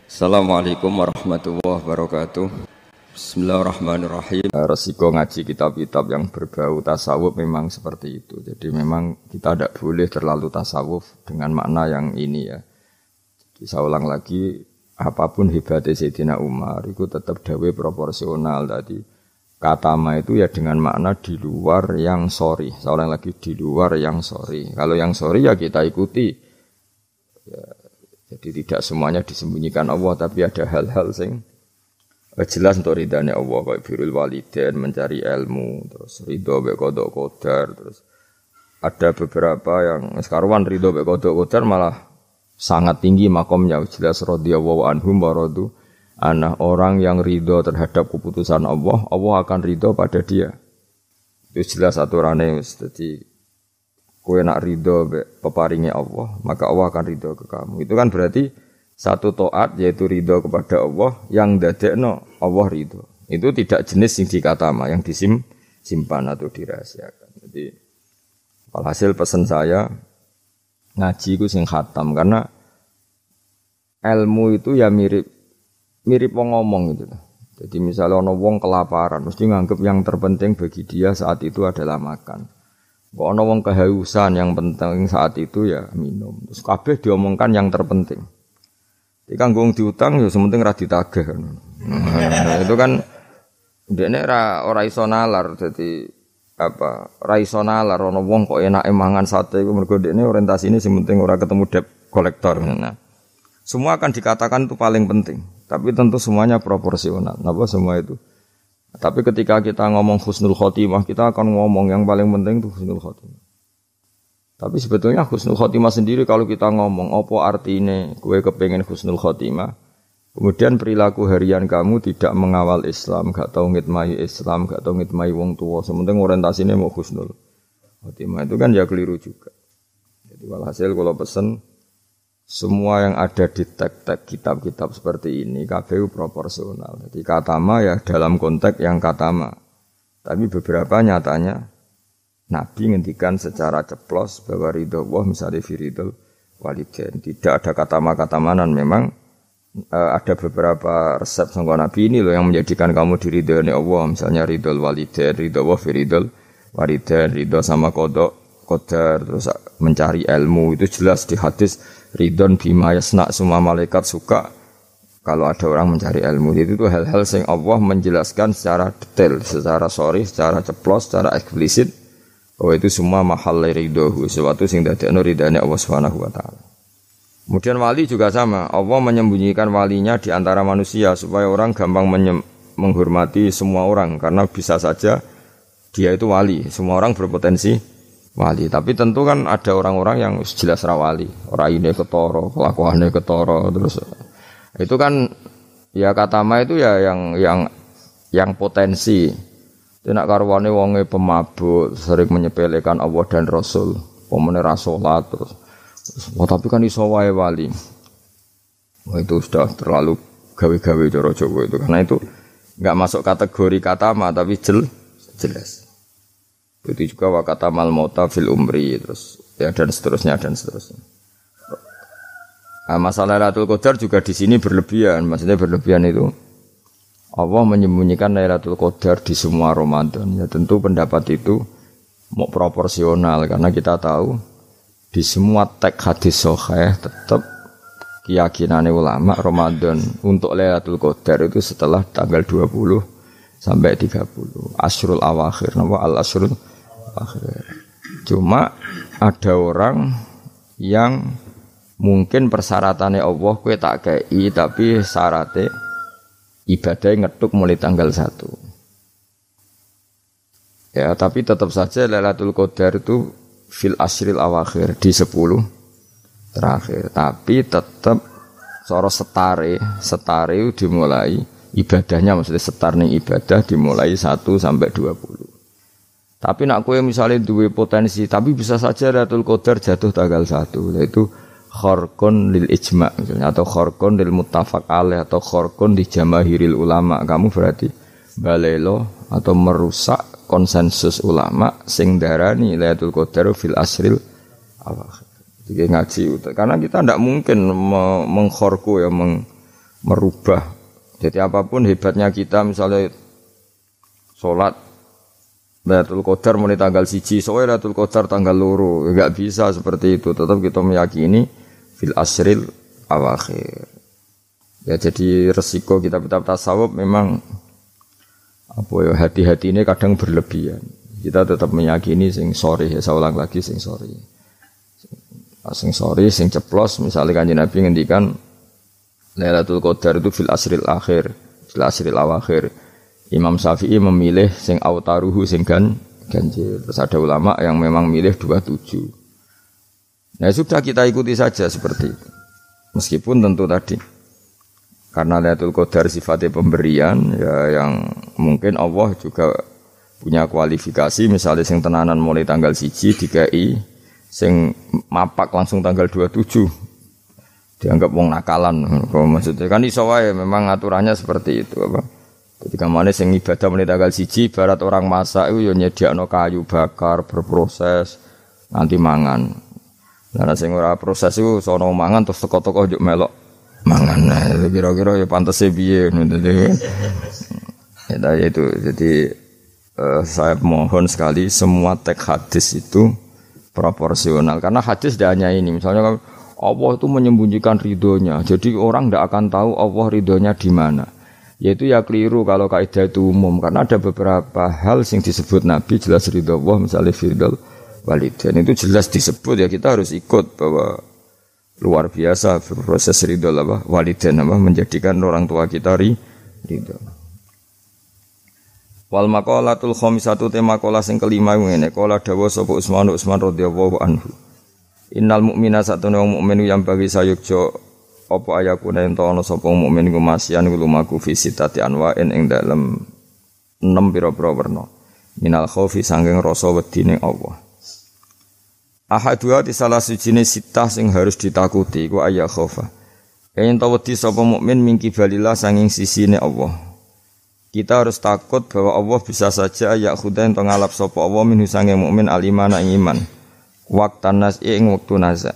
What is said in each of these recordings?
Assalamualaikum warahmatullahi wabarakatuh. Bismillahirrahmanirrahim. Resiko ngaji kitab-kitab yang berbau tasawuf memang seperti itu. Jadi memang kita tidak boleh terlalu tasawuf dengan makna yang ini ya. Jadi saya ulang lagi, apapun hebatnya Sayyidina Umar itu tetap dawe proporsional. Tadi kata ma itu ya dengan makna di luar yang sorry. Saya ulang lagi, di luar yang sorry. Kalau yang sorry ya kita ikuti. Ya, jadi tidak semuanya disembunyikan Allah, tapi ada hal-hal yang jelas untuk ridhanya Allah, kayak birrul walidain, mencari ilmu, terus ridho be qada qadar, terus ada beberapa yang sekarang ridho be qada qadar malah sangat tinggi makomnya, jelas radhiyallahu anhum wa radu anah, orang yang ridho terhadap keputusan Allah, Allah akan ridho pada dia. Itu jelas aturannya, jadi kowe nak ridho peparingnya Allah, maka Allah akan ridho ke kamu. Itu kan berarti satu taat yaitu ridho kepada Allah yang dadekno Allah ridho. Itu tidak jenis sing dikatama, yang disimpan atau dirahasiakan. Jadi alhasil pesan saya ngaji itu sing khatam, karena ilmu itu ya mirip wong ngomong gitu. Jadi misalnya ono wong kelaparan, mesti nganggep yang terpenting bagi dia saat itu adalah makan. Kok ana wong kehausan, yang penting saat itu ya minum. Terus kabeh diomongkan yang terpenting. Iki kanggo diutang ya sementing ra ditagih kan. Nah, itu kan ndekne ora iso nalar, dadi apa? Ora iso nalar ana wong kok enake mangan sate iku mergo ndekne orientasine sing penting ora ketemu debt kolektor. Nah, semua akan dikatakan itu paling penting, tapi tentu semuanya proporsional. Napa semua itu? Tapi ketika kita ngomong husnul khotimah, kita akan ngomong yang paling penting itu husnul khotimah. Tapi sebetulnya husnul khotimah sendiri kalau kita ngomong, apa artinya gue kepengen husnul khotimah, kemudian perilaku harian kamu tidak mengawal Islam, gak tahu ngitmai Islam, gak tahu ngitmai wong tua, sementing orientasinya mau husnul khotimah, itu kan ya keliru juga. Jadi walhasil kalau pesen, semua yang ada di teks-teks kitab-kitab seperti ini KPU proporsional. Jadi katama ya dalam konteks yang katama. Tapi beberapa nyatanya Nabi ngendikan secara ceplos bahwa ridho Allah misalnya firidul walidain. Tidak ada kata manan. Memang ada beberapa resep sangka Nabi ini loh yang menjadikan kamu diridhoi Allah. Misalnya ridul walidain, ridho Allah firidul walidain, ridho sama qada qadar, terus mencari ilmu. Itu jelas di hadis ridon bima yasna, semua malaikat suka kalau ada orang mencari ilmu. Itu tuh hal-hal yang Allah menjelaskan secara detail, secara sorry, secara ceplos, secara eksplisit bahwa itu semua mahal ridho, sesuatu yang dadekno ridane Allah Subhanahu wa taala. Kemudian wali juga sama, Allah menyembunyikan walinya di antara manusia supaya orang gampang menghormati semua orang, karena bisa saja dia itu wali, semua orang berpotensi wali, tapi tentu kan ada orang-orang yang jelas rawali, raine ketara, kelakuane ketara, terus itu kan ya katama itu ya yang potensi. Nek karwane wonge pemabuk, sering menyepelekan Allah dan Rasul, pomene ra salat terus. Tapi kan iso wae wali. Wah, itu sudah terlalu gawe-gawe cara Jawa itu, karena itu enggak masuk kategori katama tapi jelas. Itu juga wakata mal mauta fil umri, terus ya dan seterusnya. Nah, masalah Lailatul Qadar juga di sini berlebihan. Maksudnya berlebihan itu Allah menyembunyikan Lailatul Qadar di semua Ramadan. Ya tentu pendapat itu mau proporsional, karena kita tahu di semua teks hadis sahih tetap keyakinan ulama Ramadan untuk Lailatul Qadar itu setelah tanggal 20 sampai 30. Asyrul awakhir, nama al-asyrul akhir. Cuma ada orang yang mungkin persyaratannya Allah kowe tak kei, tapi syaratnya ibadahnya ngetuk mulai tanggal 1. Ya, tapi tetap saja Lailatul Qadar itu fil asyril awakhir, di 10 terakhir. Tapi tetap soro setare dimulai ibadahnya, maksudnya setar ning ibadah dimulai 1 sampai 20. Tapi nak kowe misalnya duwe potensi, tapi bisa saja Lailatul Qadar jatuh tanggal 1, yaitu kharqun lil ijma' misalnya, atau kharqun lil muttafaq alaih, atau kharqun di jamahiril ulama. Kamu berarti balelo atau merusak konsensus ulama sing darani Lailatul Qadar fil asril awakhir. Jadi ngaji, karena kita tidak mungkin mengkhorku ya merubah. Jadi apapun hebatnya kita misalnya sholat Lailatul Qadar mulai tanggal 1, soalnya Lailatul Qadar tanggal 2, enggak bisa seperti itu. Tetap kita meyakini fil asril awakhir. Ya jadi resiko kitab-kitab tasawuf memang hati-hati ini kadang berlebihan. Kita tetap meyakini sing sore, ya saya ulang lagi sing sore. Sing sore, sing ceplos, misalnya Kanjeng Nabi ngendikan Lailatul Qadar itu fil asril akhir, fil asril awakhir. Imam Syafi'i memilih sing autaruhu sing ganjil. Terus ada ulama yang memang milih 27. Nah sudah kita ikuti saja seperti itu. Meskipun tentu tadi karena Lailatul Qadar sifatnya pemberian ya yang mungkin Allah juga punya kualifikasi misalnya sing tenanan mulai tanggal 1 dikai sing mapak langsung tanggal 27 dianggap wong nakalan. Maksudnya kan iso wae memang aturannya seperti itu apa. Ketika mana sing ibadah mulai tanggal 1 barat orang masak itu ya nyediakno kayu bakar berproses nanti mangan. Nah sing ora proses itu sono mangan terus teko-teko njuk melok mangan. Nah kira-kira ya pantese piye ngono ya itu. Jadi saya mohon sekali semua teks hadis itu proporsional karena hadis tidak hanya ini. Misalnya Allah itu menyembunyikan ridhonya. Jadi orang tidak akan tahu Allah ridhonya di mana. Yaitu ya keliru kalau kaidah itu umum karena ada beberapa hal yang disebut Nabi jelas ridho Allah misalnya firdal walidain itu jelas disebut ya kita harus ikut bahwa luar biasa proses ridho apa walidain apa menjadikan orang tua kita ridho. Wal maqalatul khamisatu tema maqalah sing kelima ngene qala dawa sapa Utsman radhiyallahu anhu. Innal mu'mina satuna mukmin yang bagi sayukjo apa ayakuna ento ana sapa mukmin iku masyan lumaku fi sitati anwa'in ing dalem 6 pira-pira werna minal khaufi sanging rasa wedi ning Allah. Ahadua di salah sijine sitah sing harus ditakuti iku ayya khaufa. Ento wedi sapa mukmin mingki balila sanging sisine Allah. Kita harus takut bahwa Allah bisa saja ayak khuda ento ngalap sapa Allah minhu sanging mukmin alimana ing iman. Waqtan nas'i ing wektu nazak.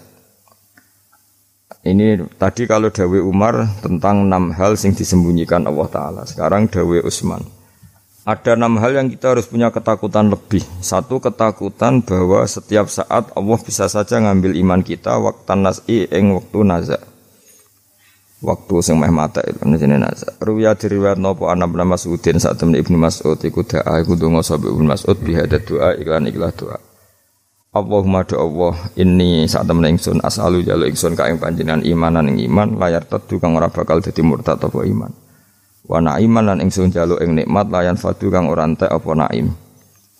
Ini tadi kalau dawe Umar tentang 6 hal yang disembunyikan Allah Ta'ala. Sekarang dawe Utsman. Ada 6 hal yang kita harus punya ketakutan lebih. Satu, ketakutan bahwa setiap saat Allah bisa saja ngambil iman kita waqtan nas'i ing waktu nazak. Waktu sing meh mata itu jenenge nazak. Ruwiya diriwayat napa ana Ibnu Mas'udin sak temen Ibnu Mas'ud iku doa iku donga sapa Ibnu Mas'ud bihadat doa iklan doa. Allahumma do Allah inni sak temen ingsun as'alu jalu ingsun ka ing panjenengan imanan ing iman layar tetu kang ora bakal dadi murtad apa iman. Wa na'iman lan ingsun jalu ing nikmat layan fadu kang ora entek apa naim.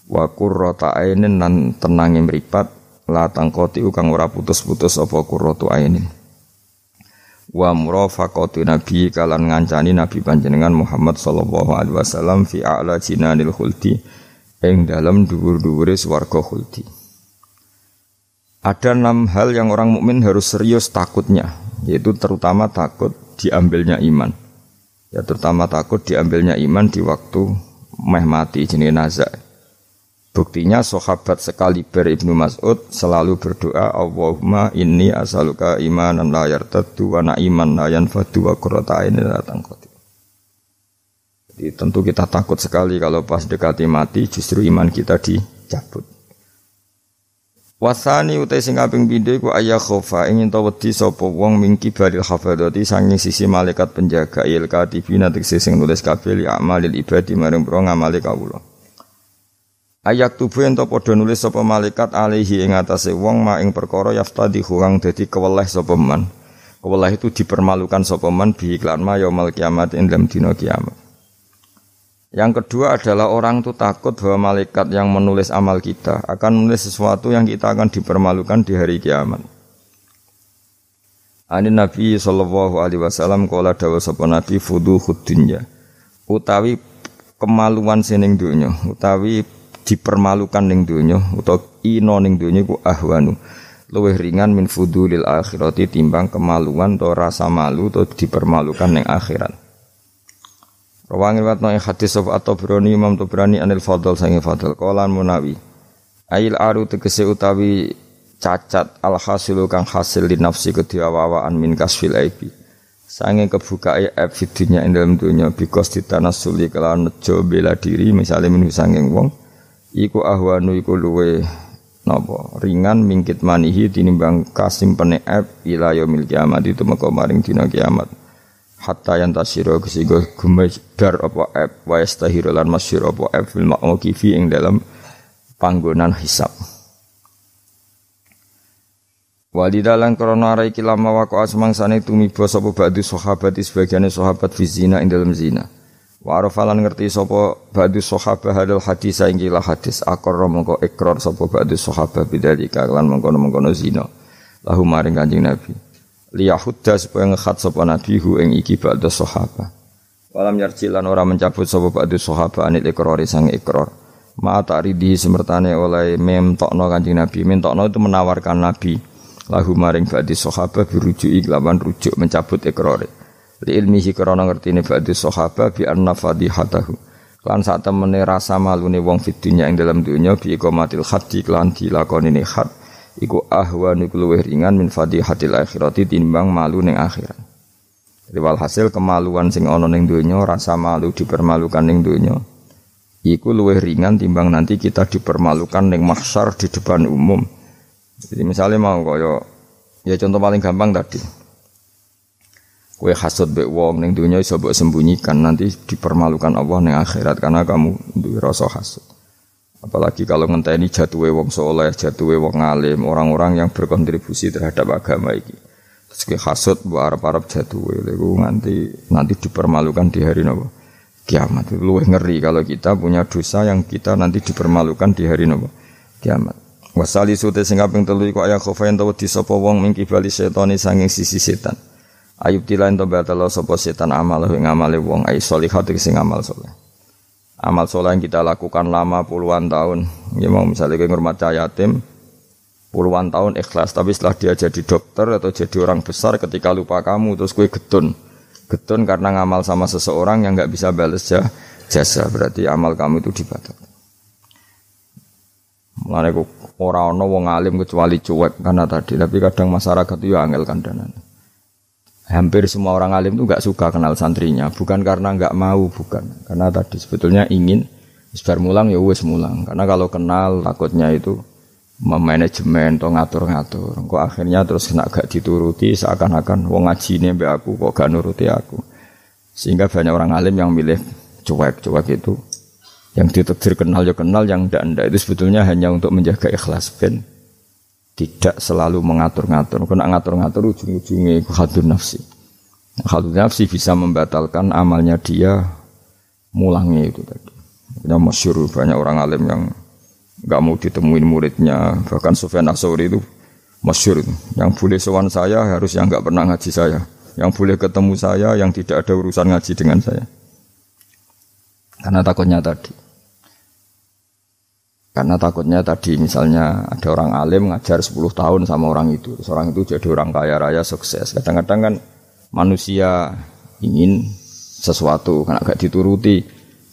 Wa qurrata ainin lan tenange mripat la tangkoti kang ora putus-putus apa qurratu ainin. Wa murafaqatu nabi kalan ngancani nabi panjenengan Muhammad sallallahu alaihi wasallam fi a'la jinanil khuldi ing dalem dhuwur-dhuwure swarga khuldi. Ada 6 hal yang orang mukmin harus serius takutnya, yaitu terutama takut diambilnya iman. Ya terutama takut diambilnya iman di waktu meh mati jenenge nazak. Buktinya sahabat sekaliber Ibnu Mas'ud selalu berdoa Allahumma inni as'aluka imanan la yartaddu wa na'iman la yanfadu wa qurrata ainin la tanqati. Jadi tentu kita takut sekali kalau pas dekati mati justru iman kita dicabut. Wasani utai sing kaping pindho iku ayya khofa ingin ta wedi sapa wong mingki baril hafadzati sanging sisi malaikat penjaga il katibina tegese sing nulis kabeh li amalil ibadi marang pro ngamale kawula. Ayak tubuh ento padha nulis sapa malaikat alaihi ing atase wong ma ing perkara yaftadi kang dadi keweleh sapa man. Keweleh itu dipermalukan sapa man bi iklan ma yaumul kiamat ing dalam dina kiamat. Yang kedua adalah orang itu takut bahwa malaikat yang menulis amal kita akan menulis sesuatu yang kita akan dipermalukan di hari kiamat. Ani Nabi sallallahu alaihi wasallam qala dawu sapa Nabi fuduhud dunya. Utawi kemaluan sining donya, utawi dipermalukan ning donya utawa ina ning donya iku ahwanu. Luwih ringan min fudulil akhirati timbang kemaluan atau rasa malu atau dipermalukan ning akhirat. Rawangin watna ing hadis sapa At-Tabrani Imam Tabrani anil Fadl sange Fadl qalan Munawi ail aru tegese utawi cacat al hasilu kang hasil li nafsi kedhiawawaan min kasfil aibi sange kebukae aib fidunya ing dalam dunya bikos ditanasuli kelawan nejo bela diri misale minu sanging wong iku ahwanu iku luwe napa ringan mingkit manihi tinimbang kasimpene aib ila yaumil kiamat itu maka maring dina kiamat hatta yang tasiro kesigo gumebar apa aib wa yastahiru lan masyhur apa aib fil mauqifi ing dalam panggonan hisab walidalan krana ara iki lama waqo asmangsane tumiba sapa ba'du sahabat sebagiane sahabat fi zina ing dalam zina wa arafalan ngerti sapa ba'du sahabat hadal hadis ing kila hadis akor mongko ikrar sapa ba'du sahabat bidzalika lan mengkono-mengkono zina lahu maring Kanjeng Nabi liyahudda supaya ngekhat sapa nabi hu ing iki ba'da sahabat walam yarjilan ora mencabut sapa ba'da sahabat anil ikrari sang ikrar ma ta'ridi semertane oleh memtokno Kanjeng Nabi mentokno itu menawarkan nabi lahu maring ba'da sahabat birujuki lawan rujuk mencabut ikrare li ilmihi krana ngertine ba'da sahabat bi anna fadihatahu lan sak temene rasa malune wong fid dunya ing dalam dunya bi iqamatil haddi lan dilakonine had iku ahwanu luwih ringan min fadihatil akhirati timbang malu ning akhirat. Riwal hasil kemaluan sing ana ning donya, rasa malu dipermalukan ning donya iku luwih ringan timbang nanti kita dipermalukan ning mahsyar di depan umum. Jadi misalnya mau kaya ya contoh paling gampang tadi. Kowe hasud mbek wong ning donya iso mbok sembunyikan nanti dipermalukan Allah ning akhirat karena kamu duwe rasa hasud. Apalagi kalau ngenteni jatuhe wong soleh, jatuhe wong alim, orang-orang yang berkontribusi terhadap agama iki. Terus ki hasud mbok arep-arep jatuhe lho nanti dipermalukan di hari napa? Kiamat. Luwih ngeri kalau kita punya dosa yang kita nanti dipermalukan di hari napa? Kiamat. Wasali sute sing kaping 3 iku aya khofain tawa disapa wong mingki bali setane sanging sisi setan. Ayub tilain to batalo sapa setan amal ing amale wong ai sholihat sing amal saleh. Amal soleh yang kita lakukan lama puluhan tahun, ya mau misalnya kayak ngurmat yatim, puluhan tahun ikhlas, tapi setelah dia jadi dokter atau jadi orang besar, ketika lupa kamu, terus gue getun karena ngamal sama seseorang yang nggak bisa balas jasa, berarti amal kamu itu dibatalkan. Mulane ora ana wong alim kecuali cuek karena tadi, tapi kadang masyarakat itu ya angel kandanan. Hampir semua orang alim itu enggak suka kenal santrinya, bukan karena enggak mau, bukan. Karena tadi sebetulnya ingin sebar mulang ya wis mulang. Karena kalau kenal takutnya itu memanajemen atau ngatur-ngatur. Kok akhirnya terus kena gak dituruti seakan-akan wong ngajine mbek aku kok gak nuruti aku. Sehingga banyak orang alim yang milih cuek itu yang ditakdir kenal ya kenal, yang ndak itu sebetulnya hanya untuk menjaga ikhlas ben tidak selalu mengatur-ngatur. Kena ngatur-ngatur ujung-ujungnya itu khadun nafsi. Khadun nafsi bisa membatalkan amalnya dia mulangnya itu tadi. Yang masyhur banyak orang alim yang enggak mau ditemuin muridnya. Bahkan Sufyan Ats-Tsauri itu masyhur itu. Yang boleh sowan saya harus yang enggak pernah ngaji saya. Yang boleh ketemu saya yang tidak ada urusan ngaji dengan saya. Karena takutnya tadi misalnya ada orang alim ngajar 10 tahun sama orang itu. Terus orang itu jadi orang kaya raya sukses. Kadang-kadang kan manusia ingin sesuatu karena gak dituruti,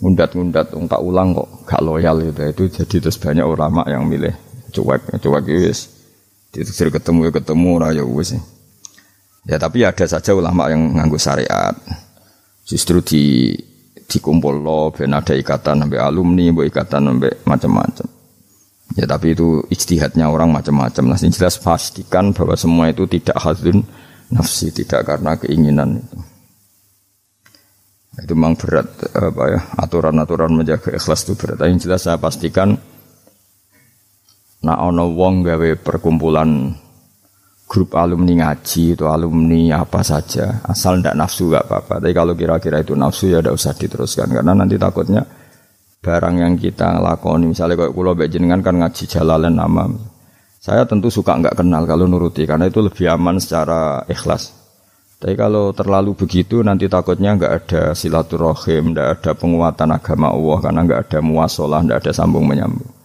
ngundat-ngundat tak ulang kok gak loyal gitu. Itu jadi terus banyak ulama yang milih cuek wis. Ditegur ketemu ora ya wis. Ya tapi ada saja ulama yang nganggo syariat. Justru dikumpul lo ben ada ikatan sampai alumni, mbok ikatan sampai macam-macam. Ya tapi itu ijtihadnya orang macam-macam. Nah, yang jelas pastikan bahwa semua itu tidak hadzun nafsi, tidak karena keinginan itu. Itu memang berat aturan-aturan menjaga ikhlas itu berat. Yang jelas saya pastikan ana wong gawe perkumpulan grup alumni ngaji itu alumni apa saja, asal ndak nafsu enggak apa-apa. Tapi kalau kira-kira itu nafsu ya ndak usah diteruskan karena nanti takutnya barang yang kita lakoni misalnya kayak kula mbek jenengan kan ngaji Jalalain nama. Saya tentu suka enggak kenal kalau nuruti karena itu lebih aman secara ikhlas. Tapi kalau terlalu begitu nanti takutnya enggak ada silaturahim, enggak ada penguatan agama Allah karena enggak ada muwasalah, enggak ada sambung menyambung.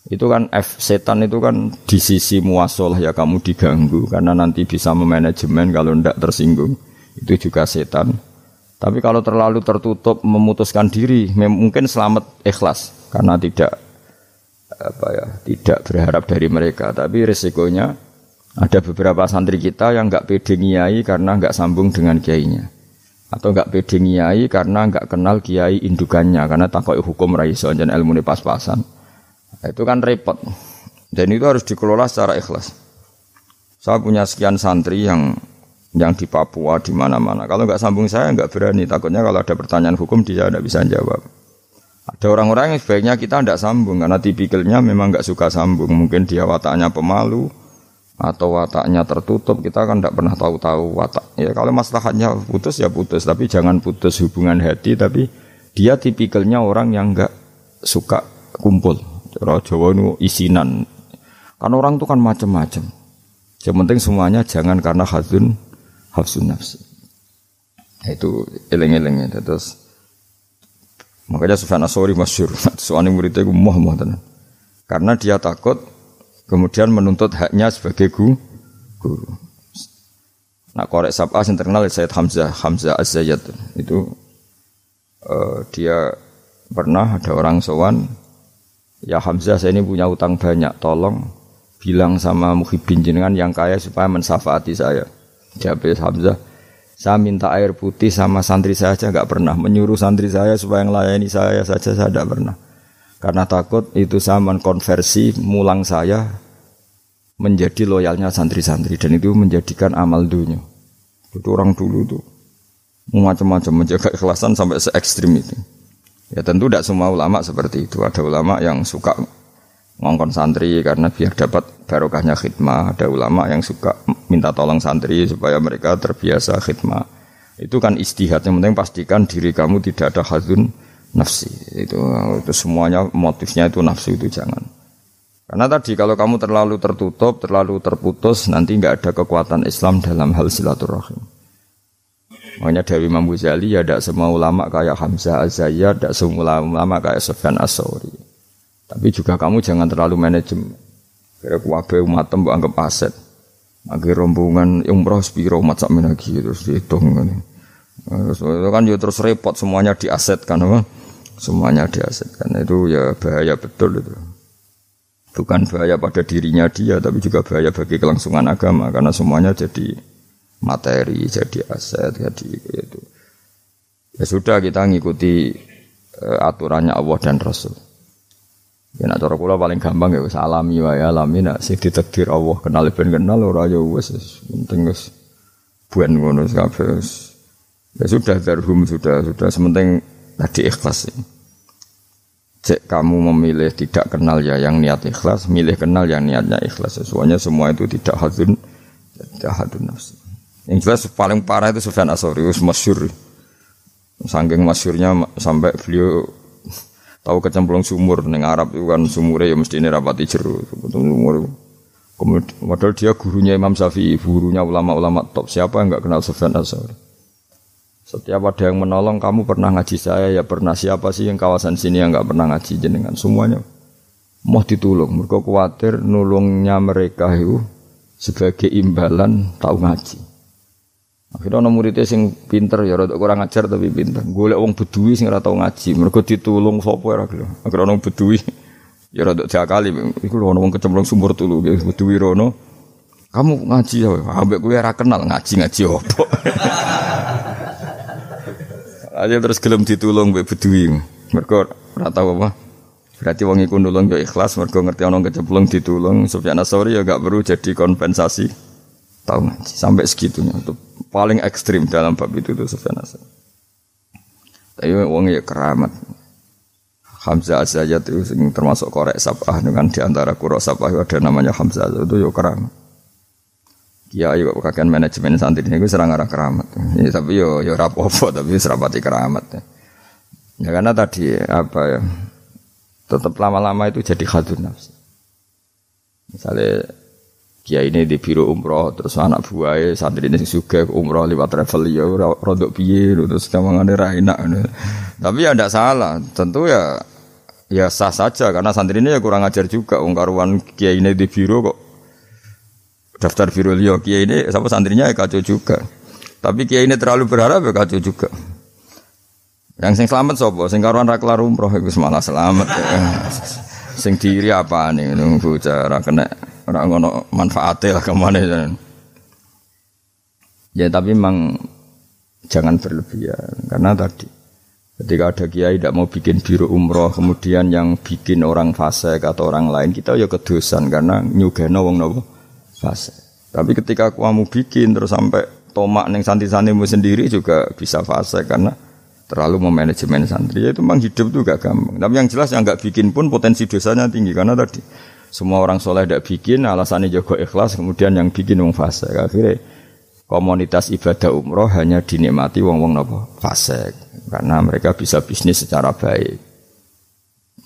Itu kan setan itu kan di sisi muwasalah ya kamu diganggu karena nanti bisa memanajemen kalau ndak tersinggung. Itu juga setan. Tapi kalau terlalu tertutup memutuskan diri mungkin selamat ikhlas karena tidak berharap dari mereka, tapi resikonya Ada beberapa santri kita yang enggak pede ngiyai karena enggak sambung dengan kiainya. Atau enggak pede ngiyai karena enggak kenal kiai indukannya, karena takoi hukum ra iso jan ilmune pas-pasan. Itu kan repot. Dan itu harus dikelola secara ikhlas. Saya punya sekian santri yang di Papua di mana-mana. Kalau enggak sambung saya enggak berani, takutnya kalau ada pertanyaan hukum dia enggak bisa jawab. Ada orang-orang yang sebaiknya kita enggak sambung karena tipikalnya memang enggak suka sambung. Mungkin dia wataknya pemalu atau wataknya tertutup, kita kan tidak pernah tahu-tahu watak. Ya kalau maslahatnya putus ya putus, tapi jangan putus hubungan hati. Tapi dia tipikalnya orang yang enggak suka kumpul. Cara Jawa itu isinan. Kan orang itu kan macam-macam. Yang penting semuanya jangan karena hafsun nafsi. Itu eleng-eleng itu. Terus makanya Sufyan Ats-Tsauri masyhur, soalnya muridnya itu muah tenan. Karena dia takut kemudian menuntut haknya sebagai guru. Nah, korek sab'ah yang terkenal Sayyid Hamzah Az-Zayyad itu dia pernah ada orang sowan, ya Hamzah saya ini punya utang banyak, tolong bilang sama Muhyiddin jenengan yang kaya supaya mensafaati saya. Jawab Hamzah, saya minta air putih sama santri saya saja enggak pernah, menyuruh santri saya supaya melayani saya saja saya tidak pernah. Karena takut itu saya mengkonversi mulang saya menjadi loyalnya santri-santri dan itu menjadikan amal dunia. Itu orang dulu tuh macam-macam menjaga ikhlasan sampai se-ekstrim itu. Ya tentu tidak semua ulama seperti itu. Ada ulama yang suka ngongkon santri karena biar dapat barokahnya khidmah. Ada ulama yang suka minta tolong santri supaya mereka terbiasa khidmah. Itu kan ijtihad. Yang penting pastikan diri kamu tidak ada hadzun nafsi. Itu semuanya motifnya itu nafsu, itu jangan. Karena tadi kalau kamu terlalu tertutup, terlalu terputus, nanti enggak ada kekuatan Islam dalam hal silaturahim. Makanya dari Imam Ghazali ya tidak semua ulama kayak Hamzah Az-Zayyad, tidak semua ulama kayak Sufyan Ats-Tsauri. Tapi juga kamu jangan terlalu manajemen. Kira kuwabe umat mbok anggap aset. Akhir rombongan umroh sepiro umat sak menagi terus dihitung ngene. Terus kan ya terus repot semuanya diasetkan apa? Semuanya diasetkan. Itu ya bahaya betul itu. Bukan bahaya pada dirinya dia, tapi juga bahaya bagi kelangsungan agama karena semuanya jadi materi, jadi aset, jadi itu. Ya sudah kita ngikuti aturannya Allah dan Rasul. Ya nak cara kula paling gampang ya wis alami wae alami nak sing ditakdir Allah kenal ben kenal ora ya wis penting wis buan ngono kabeh. Ya sudah darhum sudah sementing tadi ikhlas. Cek kamu memilih tidak kenal ya yang niat ikhlas, milih kenal yang niatnya ikhlas. Semuanya semua itu tidak hadun nafsi. Yang jelas paling parah itu Sufyan Ats-Tsauri, masyhur. Saking masyhurnya sampai beliau tahu kecemplung sumur ning Arab itu kan sumure ya mesti rapati jero sumur. Kemudian padahal dia gurunya Imam Syafi'i, gurunya ulama-ulama top. Siapa yang enggak kenal Sufyan Ats-Tsauri? Setiap ada yang menolong, kamu pernah ngaji saya, ya pernah. Siapa sih yang kawasan sini yang enggak pernah ngaji jenengan? Semuanya mau ditulung. Mereka khawatir nulungnya mereka itu sebagai imbalan tahu ngaji. Akhirnya ana muridé sing pinter ya rada kurang ajar tapi pinter. Golek wong bedui sing ora tau ngaji, mergo ditulung sapa ora gelem. Akhirnya ana bedui ya rada diakali iku lho ana wong kecemplung sumur tulu bedui rono. Kamu ngaji ya, ambek kowe ora kenal ngaji opo. Aja terus gelem ditulung mbek bedui. Mergo ora tau apa. Berarti wong iku nulung ya ikhlas mergo ngerti ana kecemplung ditulung. Sufyan Ats-Tsauri ya gak perlu jadi kompensasi tahu ngaji sampai segitunya. Itu paling ekstrim dalam bab itu tuh Sufyan Ats-Tsauri. Tapi wong ya keramat. Hamzah Az-Zayyad itu termasuk korek sab'ah dengan di antara qura sab'ah ada namanya Hamzah itu ya keramat. Kiai kok kakean manajemen santri niku serang arah keramat. Ya, tapi yo ora apa-apa tapi serapati keramat. Ya karena tadi apa ya? Tetap lama-lama itu jadi khadun nafsi. Misalnya kiai ini di biro umroh terus anak buahnya santri ini juga umroh lewat travel ya rodok piye terus kamangane ra enak. Tapi ya ndak salah, tentu ya sah saja karena santri ini ya kurang ajar juga wong karuan kiai ini di biro kok daftar biro liya kiai ini sama santrinya ya kacau juga. Tapi kiai ini terlalu berharap ya kacau juga. Yang sing selamat sapa? Sing karuan ra kelar umroh iku malah selamat. Sing diri apane ngono bocah ra ora ngono manfaate lah kemana. Ya tapi memang jangan berlebihan karena tadi ketika ada kiai tidak mau bikin biro umroh kemudian yang bikin orang fasik atau orang lain kita ya kedosan karena nyugeno wong nopo fasik. Tapi ketika kamu bikin terus sampai tomak ning santri-santrimu sendiri juga bisa fasik karena terlalu memanajemen santri. Ya itu memang hidup itu gak gampang. Tapi yang jelas yang gak bikin pun potensi dosanya tinggi karena tadi semua orang soleh tidak bikin alasannya jago ikhlas kemudian yang bikin wong fasik akhirnya komunitas ibadah umroh hanya dinikmati wong-wong nopo fasik karena mereka bisa bisnis secara baik.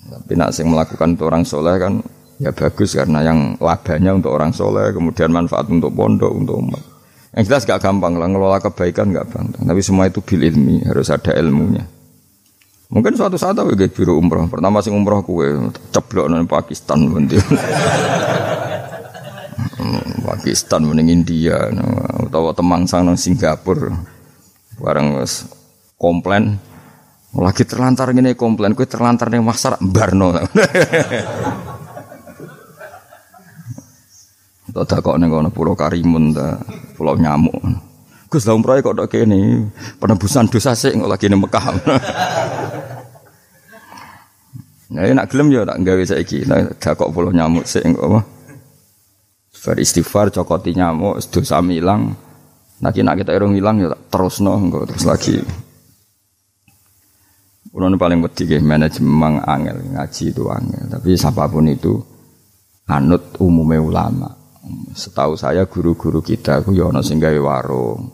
Tapi nak sing melakukan untuk orang soleh kan ya bagus karena yang labanya untuk orang soleh kemudian manfaat untuk pondok untuk umat. Yang jelas gak gampang lah ngelola kebaikan gak gampang. Tapi semua itu bil ilmi harus ada ilmunya. Mungkin suatu saat aku ke biro umroh. Pertama sing umroh kue ceblok nang Pakistan nanti. Pakistan mending India atau Temangsang nang Singapura. Bareng komplain lagi terlantar ngene komplain kowe terlantar ning pasar mbarno. Tak kok ning kono Pulau Karimun ta, Pulau Nyamuk. Gus lha umroh kok tok kene penebusan dosa sik kok lagi ning Mekah. Nah, nak gelem yo tak gawe saiki. Tak kok Pulau Nyamuk sik kok apa? Beristighfar cokoti nyamuk dosa ilang. Nek kita irung ilang yo tak terusno engko terus lagi. Ulun paling wedi nggih manajemen angel ngaji itu angel. Tapi siapapun itu anut umume ulama. Setahu saya guru-guru kita ku ya ana sing gawe warung,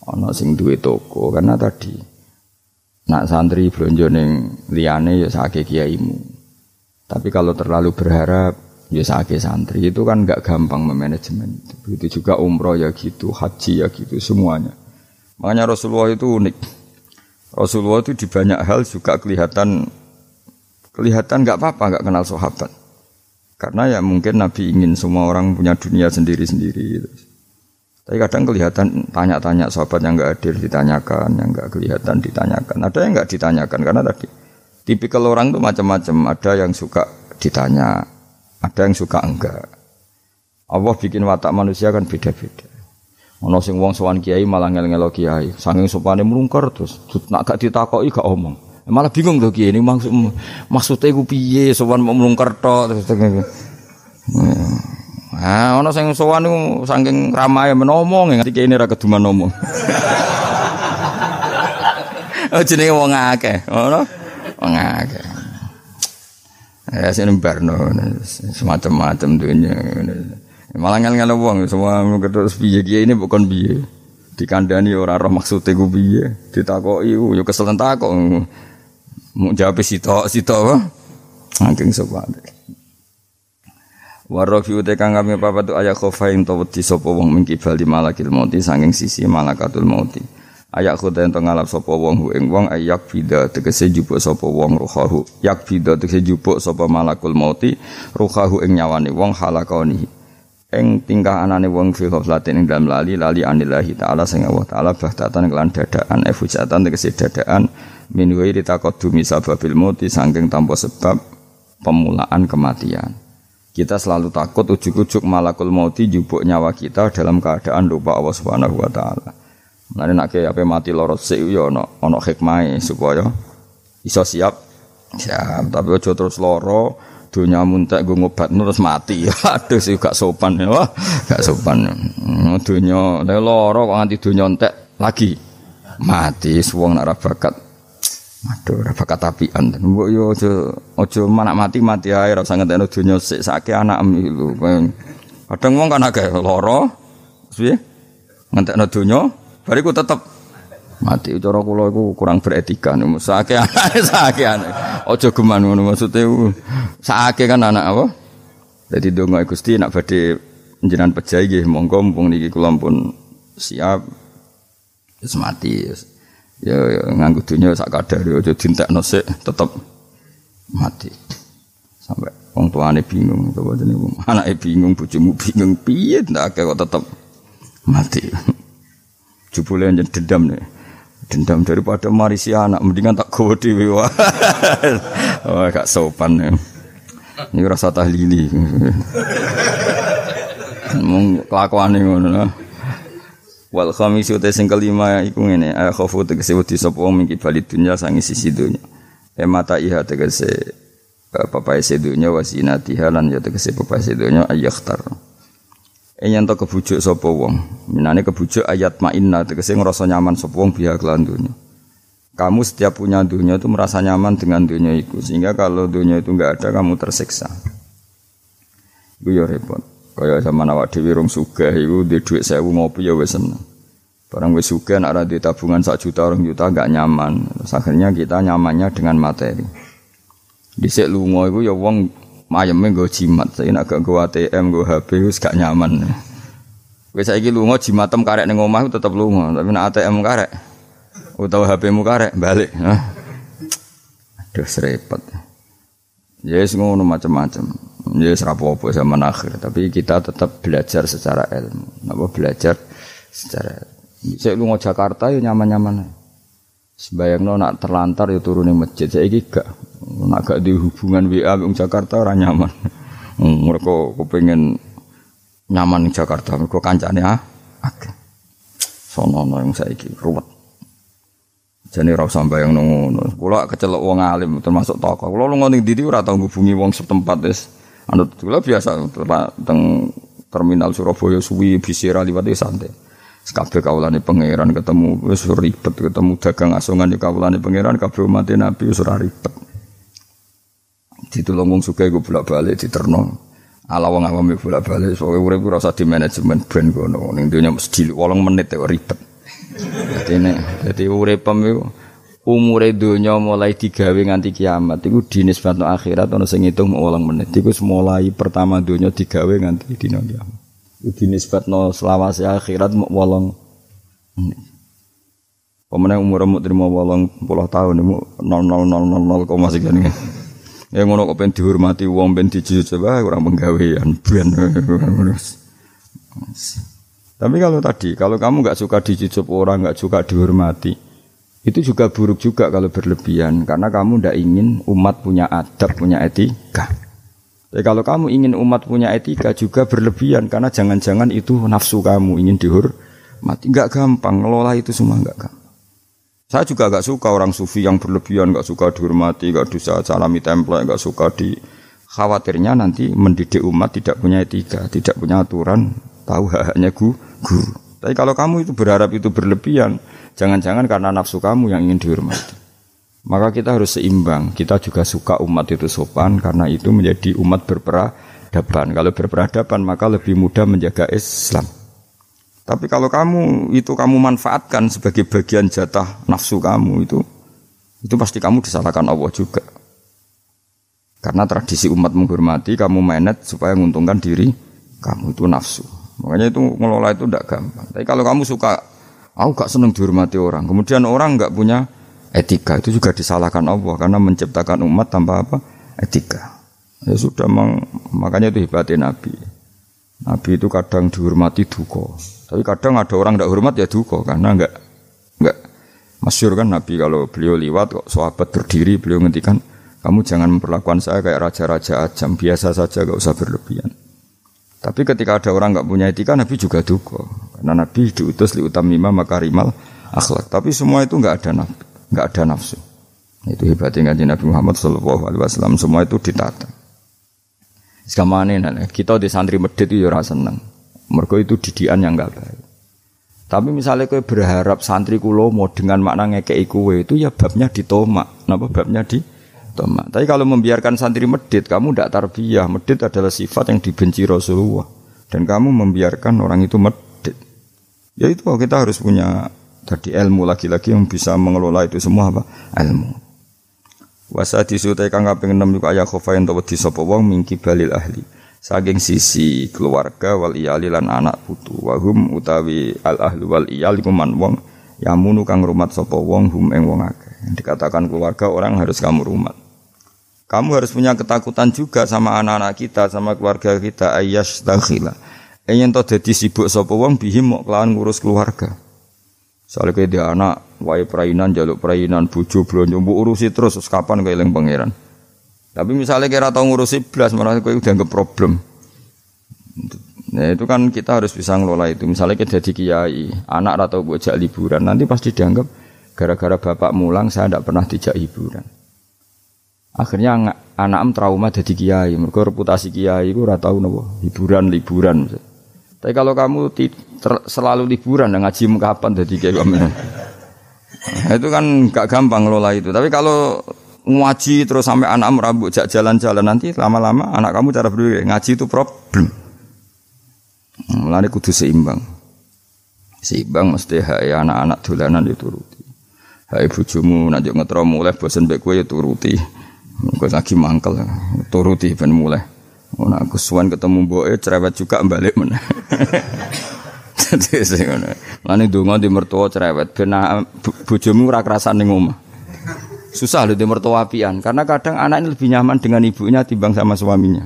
ana sing duwe toko karena tadi nak santri blonjo ning liyane ya sakake kiaimu. Tapi kalau terlalu berharap ya sakake santri itu kan enggak gampang memanajemen. Begitu juga umroh ya gitu, haji ya gitu semuanya. Makanya Rasulullah itu unik. Rasulullah itu di banyak hal juga kelihatan enggak apa-apa enggak kenal sahabat. Karena ya mungkin Nabi ingin semua orang punya dunia sendiri-sendiri gitu. Tapi kadang kelihatan tanya-tanya sahabat yang enggak hadir ditanyakan, yang enggak kelihatan ditanyakan. Ada yang enggak ditanyakan karena tadi tipikal orang itu macam-macam. Ada yang suka ditanya, ada yang suka enggak. Allah bikin watak manusia kan beda-beda. Ono sing wong sowan kiai malah ngel-ngelo kiai, saking sopane mlungker terus nak gak ditakoki gak omong. Malah bingung tuh kiai ini maksudnya ku piye sowan mau mlungker tok terus. Ah ono sing sowan niku saking ramae menomong nganti kiai ini ra keduman ngomong. Oh jenenge wong akeh, ngono. Wong akeh. Ya sing barno semacam-macam dunya. Malah ngel-ngel wong semua terus piye kiai ini bukan piye. Dikandani ora roh maksude ku piye, ditakoki yo kesel takok. Mau jawab sitok apa? Saking sopan. Warafi uta kang kami papat ayat khofain to wedi sapa wong mingkibal di malakil mauti saking sisi malakatul mauti. Ayat khoda ento ngalap sapa wong ing wong ayak bida tegese jupuk sapa wong ruhahu. Yak bida tegese jupuk sapa malakul mauti ruhahu ing nyawane wong halakoni. Ing tingkah anane wong fi ghaflatin ing dalem lali anillahi taala sing Allah taala bahtatan kelan dadaan efujatan tegese dadaan min ghairi taqaddumi sababil mauti saking tanpa sebab pemulaan kematian. Kita selalu takut ujuk-ujuk malakul mauti jupuk nyawa kita dalam keadaan lupa Allah Subhanahu wa taala. Mulane nek ape mati loro sik yo ana hikmahe supaya iso siap. Tapi aja terus loro dunia muntek gue ngobat terus mati. Aduh sih gak sopan ya. Gak sopan. Dunia loro kok nganti dunia entek lagi mati wong nak ra bakat. Aduh ra bakat apian. Mbok yo aja manak mati ae ra usah ngentekno dunia sik sake anakem lho. Kadang wong kan akeh loro piye? Ngentekno dunia bariku tetep mati. Cara kula iku kurang beretika niku. Sake anake. Aja geman ngono maksude sake kan anak apa? Dadi donga Gusti nek badhe njenengan pejahi nggih monggo mumpung niki kula pun siap wis mati. Ya nganggo dunya sak kadare aja dientekno sik tetep mati. Sampai wong tuane bingung coba jenenge anake bingung bojomu bingung piye ndak kok tetep mati. Jebule njen dendam nih. Dendam daripada marisi anak mendingan tak gawa dhewe wae. Oh gak sopan ya. Ini rasa tahlili. Mung kelakuane ngono. Wal khamisu te sing kelima iku ngene, khofu tegese wedi sapa wong mingki bali dunya sangi sisi dunya. Mata iha tegese papae sedunya wasinatiha lan ya tegese papae sedunya ayakhtar. Yen to kebujuk sapa wong, minane kebujuk ayat mainna tegese ngrasa nyaman sapa wong biha kelan dunya. Kamu setiap punya dunia itu merasa nyaman dengan dunia itu, sehingga kalau dunia itu enggak ada kamu tersiksa. Iku ya repot. Kaya zaman awak dhewe rong sugih iku ndek dhuwit 1000 ngopi ya wis seneng. Barang wis sugih nek ora duwe tabungan 1 juta 2 juta enggak nyaman. Terus akhirnya kita nyamannya dengan materi. Dhisik lunga iku ya wong mayeme nggo jimat, saiki nek gak nggo ATM, nggo HP wis gak nyaman. Wis saiki lunga jimatem karek ning omah tetep lunga, tapi nek ATM karek utawa HP-mu karek balik. Aduh repot. Ya wis ngono macam-macam. Ya wis rapopo zaman akhir, tapi kita tetap belajar secara ilmu. Napa belajar secara Saya lunga Jakarta ya nyaman-nyaman. Sebayangno nak terlantar ya turun ning masjid. Saiki gak nak gak di hubungan WA wong Jakarta ora nyaman. Mereka kepengin nyaman ning Jakarta, mereka kancane akeh. Sono yang saiki ruwet. Jane ora usah mbayangno ngono. Kula kecelok wong alim termasuk tokoh. Kula lunga ning ndi ora tau ngubungi wong setempat wis. Anut kula biasa teng terminal Surabaya suwi bisira liwat santai. Kabeh kawulane pangeran ketemu wis ribet, ketemu dagang asongan di kawulane pangeran kabeh umat Nabi wis ora ribet. Ditulung wong sugih go bolak-balik diterno. Ala wong awam bolak-balik sowe urip ora usah di manajemen ben ngono. Ning donya mesti 8 menit kok ribet. Dadi uripem iku umure donya mulai digawe nganti kiamat iku dinisbatno akhirat ana sing ngitung 8 menit. Iku mulai pertama donya digawe nganti dina kiamat. Dinisbatno selawase akhirat mok 8 menit. Pemene umurmu trimo 80 tahun iku 0000 sekian. Ya ngono kok ben dihormati wong ben dijujut wae ora penggawean ben. Tapi kalau kamu enggak suka dijujup orang, enggak suka dihormati, itu juga buruk juga kalau berlebihan karena kamu enggak ingin umat punya adab, punya etika. Tapi kalau kamu ingin umat punya etika juga berlebihan karena jangan-jangan itu nafsu kamu ingin dihormati. Enggak gampang ngelola itu semua enggak gampang. Saya juga enggak suka orang sufi yang berlebihan, enggak suka dihormati, enggak bisa salami template, enggak suka khawatirnya nanti mendidik umat tidak punya etika, tidak punya aturan, tahu hak-haknya guru. Tapi kalau kamu itu berharap itu berlebihan, jangan-jangan karena nafsu kamu yang ingin dihormati. Maka kita harus seimbang. Kita juga suka umat itu sopan karena itu menjadi umat berperadaban. Kalau berperadaban maka lebih mudah menjaga Islam. Tapi kalau kamu manfaatkan sebagai bagian jatah nafsu kamu itu pasti kamu disalahkan Allah juga. Karena tradisi umat menghormati, kamu manage supaya menguntungkan diri kamu, itu nafsu. Makanya itu ngelola itu tidak gampang. Tapi kalau kamu suka, aku gak senang dihormati orang, kemudian orang gak punya etika, itu juga disalahkan Allah karena menciptakan umat tanpa etika. Ya sudah, makanya itu hebatnya Nabi. Nabi itu kadang dihormati duka, tapi kadang ada orang tidak hormat ya duka karena enggak masyhur kan Nabi kalau beliau liwat kok sahabat berdiri beliau ngendikan, kamu jangan memperlakukan saya kayak raja-raja ajam, biasa saja, enggak usah berlebihan. Tapi ketika ada orang enggak punya etika, Nabi juga duka karena Nabi diutus li utamima makarimal akhlak. Tapi semua itu enggak ada nafsu. Itu hebatnya Nabi Muhammad sallallahu alaihi wasallam, semua itu ditata. Sekamane kita di santri medhit itu ya ora seneng. Mergo itu didikan yang enggak baik. Tapi misalnya kowe berharap santri kula mau dengan makna ngekeki kowe itu ya babnya ditomak. Napa babnya ditomak. Tapi kalau membiarkan santri medhit, kamu ndak tarbiyah. Medhit adalah sifat yang dibenci Rasulullah dan kamu membiarkan orang itu medhit. Ya itu kita harus punya tadi ilmu lagi-lagi yang bisa mengelola itu semua apa? Ilmu. Wasa disutai kang kaping 6 iku aya khofa ento wedi sapa wong mingki balil ahli. Saking sisi keluarga wal iyali lan anak putu. Wahum utawi al ahli wal iyali kuman wong yamunu kang rumat sapa wong hum ing wong akeh. Dikatakan keluarga orang harus kamu rumat. Kamu harus punya ketakutan juga sama anak-anak kita, sama keluarga kita ayyash dakhila. Yen to dadi sibuk sapa wong bihim mok kelawan ngurus keluarga. Soale kowe dia anak wae prainan jaluk prainan bojo blonjo mbok urusi terus kapan kowe eling pangeran. Tapi misalnya kira tau ngurusi blas malah kowe dianggap problem. Nah itu kan kita harus bisa ngelola itu. Misalnya kita jadi kiai, anak atau bocah liburan, nanti pasti dianggap gara-gara bapak mulang saya tidak pernah dijak hiburan. Akhirnya anak trauma jadi kiai. Mereka reputasi kiai itu ora tau napa hiburan. Tapi kalau kamu selalu liburan dan ngaji kapan jadi kiai kamu. Nah, itu kan gak gampang ngelola itu. Tapi kalau ngaji terus sampai anak rambut jalan-jalan nanti lama-lama anak kamu cara berpikir ngaji itu problem. Mulane kudu seimbang. Seimbang mesti hak anak-anak dolanan dituruti. Hak bojomu nek yo ngetro mulai bosen mbek kowe yo turuti. Engko lagi mangkel turuti ben mulai. Ora aku suwan ketemu mboke cerewet juga balik meneh. Dadi sing ngono. Mulane donga di mertua cerewet ben bojomu ora kerasan ning omah. Susah lho di mertua apian karena kadang anak ini lebih nyaman dengan ibunya timbang sama suaminya.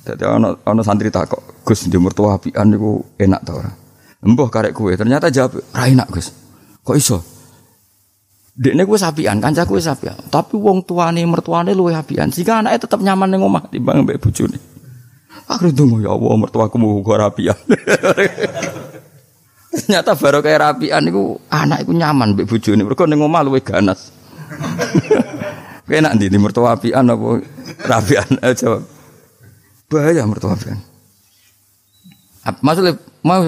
Dadi ana santri takok, "Gus, di mertua apian niku enak ta ora?" "Embuh karek kowe." Ternyata jawab, "Ra enak, Gus." "Kok iso?" "Dekne kuwi sapian, kancaku wis sapian, tapi wong tuane mertuane luwih apian, sehingga anake tetep nyaman ning omah timbang mbek bojone." Akhire ndonga, "Ya Allah, mertuaku muga rapian." Ternyata baru kayak rapian niku anak iku nyaman mbek bojone, mergo ning omah luwih ganas. Enak ndi mertua apian apa rapian? Jawab. Bahaya mertua apian. Maksudnya mau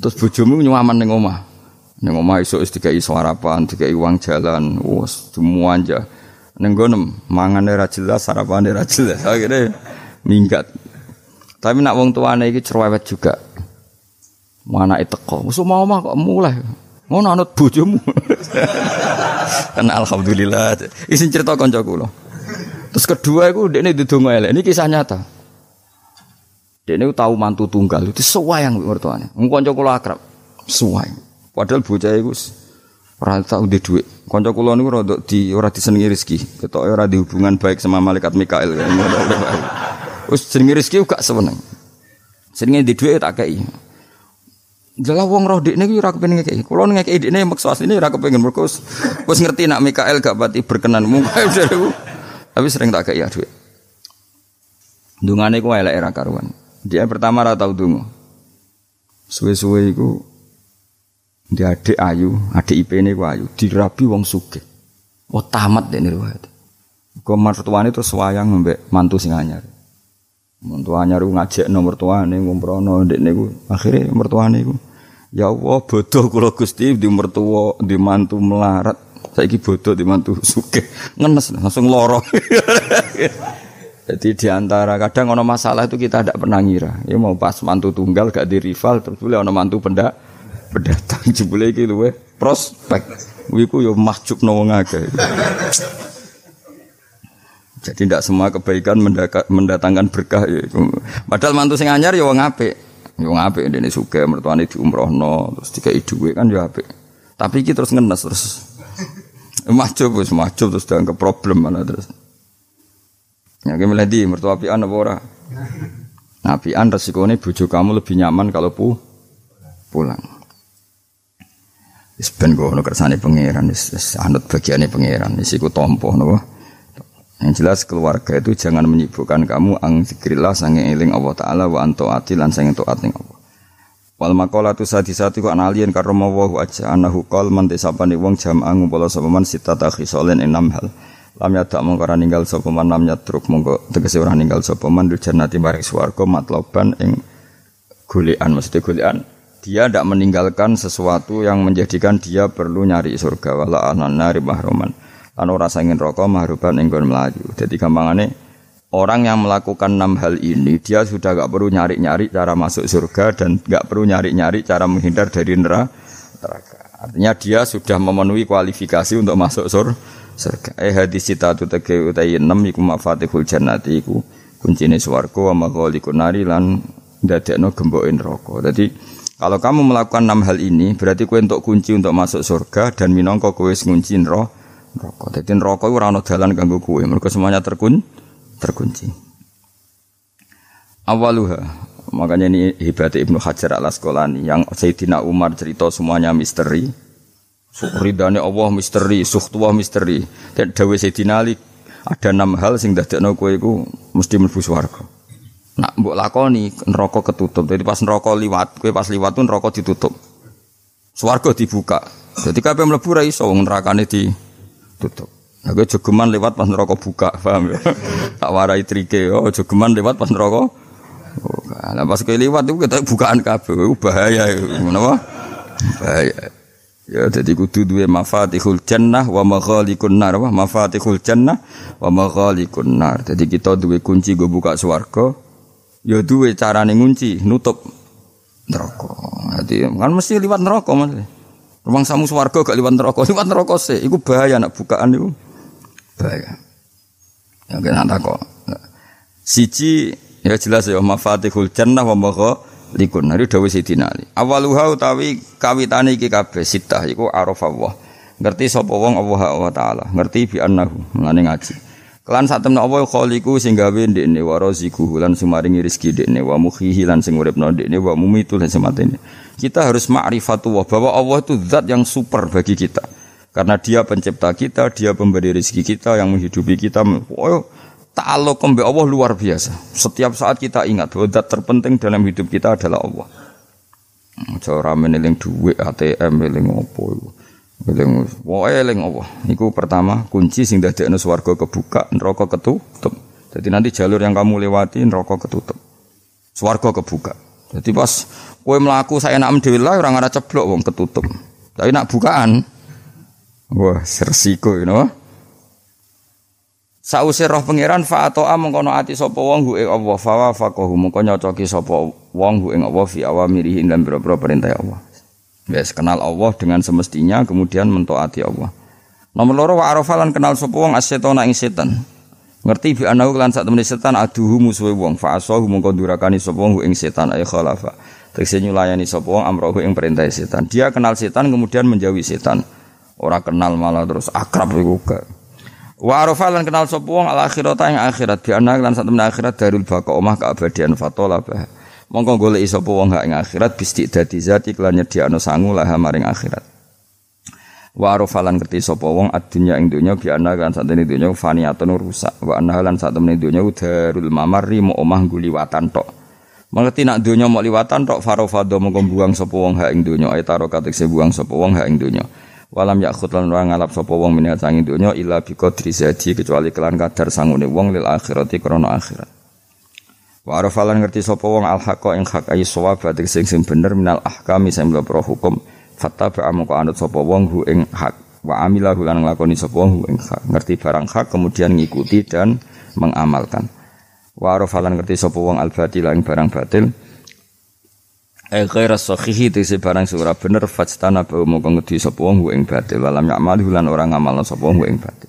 terus bojomu nyaman ning omah. Ning omah esuk wis dikai sarapan, dikai uang jalan, wis semua aja. Ning gono mangane ra jelas, sarapane ra jelas. Akhire minggat. Tapi nak wong tuane iki cerewet juga. Anake teko, wis omah kok mulai. Ngono anut bojomu. Kan alhamdulillah. Isin cerita kanca kula. Terus kedua iku dekne didonga elek. Ini kisah nyata. Dekne tahu mantu tunggal itu sewayang mertuane. Wong kanca kula akrab. Suwayang. Padahal bocah iku ora tau duwe dhuwit. Kanca kula niku ora disenengi rezeki. Ketoke ora di hubungan baik sama malaikat Mikail. Wis jenenge rezeki gak seneng. Jenenge di dhuwit tak kei. Jelas wong roh dekne iki ora kepengin ngekeki. Kulo ngekeki dekne maksa asline ora kepengin mergo wis ngerti nak Mikael gak pati berkenan. Tapi sering tak kei dhuwit. Ndungane ku elek ora karuan. Dia pertama ora tau ndonga. Suwe-suwe iku dia adik ayu, adik IP-ne ku ayu, dirabi wong sugih. Oh tamat dekne riwayat. Kok mertuane terus wayang mbek mantu sing anyar. Mantu anyar ku ngajekno mertuane ngumprono dekne ku akhire mertuane ku ya Allah bodoh kula Gusti di mertua di mantu melarat saiki bodoh di mantu sugih ngenes langsung lara. Jadi di antara kadang ana masalah itu kita tidak pernah ngira. Ya mau pas mantu tunggal gak di rival terus boleh ana mantu pendatang jebule iki luwe prospek. Iku yo mahjubno wong akeh. Jadi tidak semua kebaikan mendatangkan berkah ya. Padahal mantu sing anyar ya wong apik. Wong apik dene sugih mertuane diumrohno terus dikai dhuwit kan ya apik. Tapi iki terus ngenes terus. Mahjub terus dianggap problem malah terus. Ya ki meledi mertua apian apa ora? Nah, apian resikone bojo kamu lebih nyaman kalau pulang. Wis ben ngono kersane pangeran wis anut bagiane pangeran. Wis iku tampa napa? Yang jelas keluarga itu jangan menyibukkan kamu ang zikrillah sange eling Allah Ta'ala wa anto'ati lan sange to'at ning Allah. Wal maqalatu sadisati ku analien karoma wa aja anahu qol mantisapane wong jam'a ngumpul sapa man sitata khisolen ing 6 hal. Lam yadak mongko ora ninggal sapa man lam yatruk mongko tegese ora ninggal sapa man dil jannati maring swarga matloban ing golekan mesti golekan. Dia tidak meninggalkan sesuatu yang menjadikan dia perlu nyari surga wala anari mahruman. Lan ora sangin rokok mahruban enggon melayu. Jadi gampangane orang yang melakukan 6 hal ini dia sudah enggak perlu nyari-nyari cara masuk surga dan enggak perlu nyari-nyari cara menghindar dari neraka. Artinya dia sudah memenuhi kualifikasi untuk masuk surga. Hadis citatu tege utai 6 iku mafatihul jannati iku kuncine swarga wa maghaliqun nari lan ndadekno gemboke neraka. Jadi kalau kamu melakukan 6 hal ini berarti kowe entuk kunci untuk masuk surga dan minangka kowe wis ngunci neraka. Dadi neraka iku ora ana dalan kanggo kowe, mergo semuanya terkunci. Awaluha, makanya ini hebatnya Ibnu Hajar Al-Asqalani yang Sayyidina Umar cerita semuanya misteri. Ridane Allah misteri, suhtullah misteri. Dan dawuh Sayyidina Ali ada 6 hal sing dadekno kowe iku mesti mlebu swarga. Nak mbok lakoni neraka ketutup. Jadi pas neraka liwat, kowe pas liwat tuh neraka ditutup. Swarga dibuka. Jadi kabeh mlebu ra iso wong nerakane ditutup. Nah, kowe jogeman lewat pas neraka buka, paham ya? Tak warai trike, oh jogeman lewat pas neraka. Lah pas kowe liwat iku ketok bukaan kabeh, bahaya iku. Ngono apa? Bahaya. Ya dadi kudu duwe mafatihul jannah wa maghalikun nar, apa mafatihul jannah wa maghalikun nar. Dadi kita duwe kunci go buka swarga, ya duwe carane ngunci, nutup neraka. Dadi kan mesti liwat neraka Mas. Rumang samu swarga gak liwat neraka sih, iku bahaya nak bukaan iku. Bahaya. Ya kena takok. Siji ya jelas ya mafatihul jannah wa maghalikun nar dawuh Sidina Ali. Awaluha utawi kawitane iki kabeh sitah iku arafallah. Ngerti sapa wong Allah taala, ngerti bi annahu ngene ngaji. Kelan sak temne Allah khaliqu sing gawe ndekne wa raziquhu lan sumaringi rezeki ndekne wa mukhihi lan sing uripno ndekne wa mumitu lan sematene. Kita harus ma'rifatullah bahwa Allah itu zat yang super bagi kita. Karena dia pencipta kita, dia pemberi rezeki kita, yang menghidupi kita. Oh, ta'alluq mbek Allah luar biasa. Setiap saat kita ingat bahwa zat terpenting dalam hidup kita adalah Allah. Cara meneling dhuwit ATM eling opo iku. Eling wae eling Allah. Iku pertama kunci sing dadekno swarga kebuka, neraka ketutup. Jadi nanti jalur yang kamu lewati neraka ketutup. Swarga kebuka. Jadi pas kowe mlaku saenakmu dhewe lah ora ngara ceblok wong ketutup. Tapi nak bukaan wah resiko ngono. Sause roh pangeran fa'ato'a mengkono ati sapa wong hu ing Allah fa faqahu mengko nyocoki sapa wong hu ing Allah fi awamirihi lan boro-boro perintah Allah. Wes kenal Allah dengan semestinya kemudian mentaati Allah. Nomor loro wa arafalan kenal sapa wong as-setana ing setan. Ngerti bi anahu lan sak temene setan aduhu musuhe wong fa asahu mengko durakani sapa wong ing setan ay khalafa. Tegese nyulayani sapa wong amrohu ing perintah setan. Dia kenal setan kemudian menjauhi setan. Ora kenal malah terus akrab iku gak. Wa arafalan kenal sapa wong al akhirata ing akhirat bi anahu lan sak temene akhirat darul baqa omah keabadian fatola bah. Mongko goleki sapa wong hak ing akhirat bistiqdati zati kelan nyediakno sangu lah maring akhirat. Wa arafalan ngerti sapa wong adunya ing donya bi ana kan satene donya faniyatun rusak wa ana lan satemene donya darul mamarri mo omah guliwatan tok. Mengerti nak donya mok liwatan tok farofado mongko buang sapa wong hak ing donya ayataro katekse buang sapa wong hak ing donya. Walam yakhut lan ora ngalap sapa wong minat sanging donya illa bi qadri zati kecuali kelan kadar sangune wong lil akhirati krana akhirat. Wa arafalan ngerti sapa wong al-haqqa ing hak ayi shawab sing bener minal ahkami sing pro hukum fattaba amko anut sapa wong hu ing hak wa amila lan nglakoni sapa wong hu ing hak ngerti barang hak kemudian ngikuti dan mengamalkan. Wa arafalan ngerti sapa wong al-batil ing barang batil ghaira sahihi tese barang ora bener fastana ba moko ngerti sapa wong hu ing batil walam ya'mal lan ora ngamalno sapa wong hu ing batil.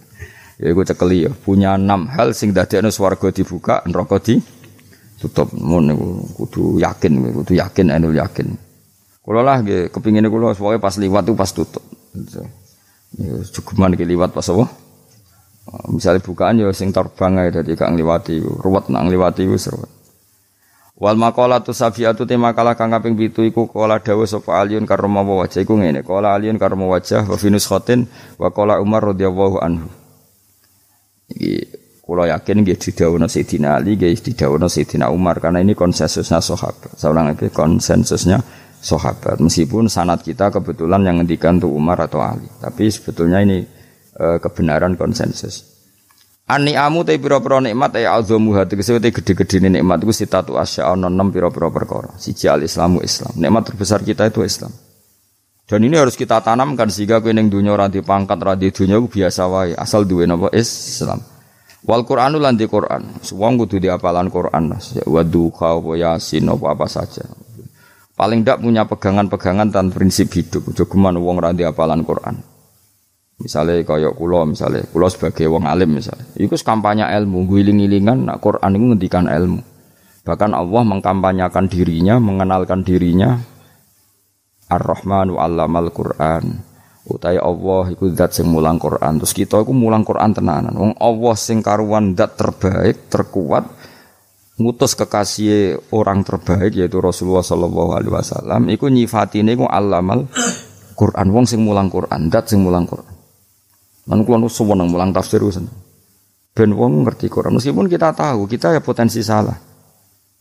Ya iku cekeli ya punya 6 hal sing dadekno swarga dibuka neraka tutup mun niku kudu yakin ainul yakin. Kula lah nggih kepingine kula pokoke pas liwat tu pas tutup. Ya cukuman iki liwat pas apa? Misale bukaan ya sing terbang ae dadi gak ngliwati ruwet nang ngliwati wis ruwet. Wal maqalatu safiatu te makalah kang kaping 7 iku kala dawuh sapa Aliun karma wajah iku ngene. Kala Aliun karma wajah wa finus khotin wa kala Umar radhiyallahu anhu. Iki kula yakin nggih didhawuhna Sayyidina Ali, nggih didhawuhna Sayyidina Umar karena ini konsensusnya sahabat. Saurang iki konsensusnya sahabat. Meskipun sanad kita kebetulan yang ngendikan tuh Umar atau Ali, tapi sebetulnya ini kebenaran konsensus. An-ni'amu te pira-pira nikmat ya azamu hati tegese te gede-gedene nikmat iku sitatu asya ana 6 pira-pira perkara. Siji al-islamu Islam. Nikmat terbesar kita itu Islam. Dan ini harus kita tanamkan sehingga kowe ning donya ora dipangkat, ora di donya biasa wae, asal duwe napa Islam. Wal Qur'anu lan di Qur'an. Wong kudu diapalan Qur'an. Wa duha wa yasin apa saja. Paling ndak punya pegangan-pegangan dan prinsip hidup. Aja geman wong ora diapalan Qur'an. Misale kaya kula sebagai wong alim misale. Iku kampanye ilmu, guling-gilingan nak Qur'an iku ngendikan ilmu. Bahkan Allah mengkampanyakan dirinya, mengenalkan dirinya Ar-Rahmanu 'allamal Qur'an. Utai Allah iku zat sing mulang Quran. Terus kita iku mulang Quran tenanan. Wong Allah sing karuan zat terbaik, terkuat, ngutus kekasih orang terbaik yaitu Rasulullah sallallahu alaihi wasallam. Iku nyifatine iku allamal Quran. Wong sing mulang Quran, zat sing mulang Quran. Lan kula nu seneng mulang tafsir usen. Ben wong ngerti Quran. Meskipun kita tahu kita ya potensi salah.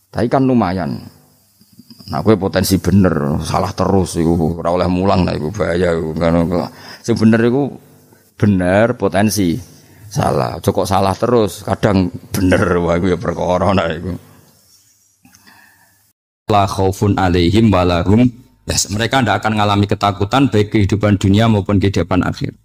Tapi kan lumayan. Nah, gue potensi bener, salah terus iku ora oleh mulang nah iku bahaya iku kan. Sing bener iku bener potensi. Salah, kok salah terus, kadang bener wah iku ya perkara nah iku. La khaufun alaihim walahum yes, mereka tidak akan mengalami ketakutan baik kehidupan dunia maupun kehidupan akhir.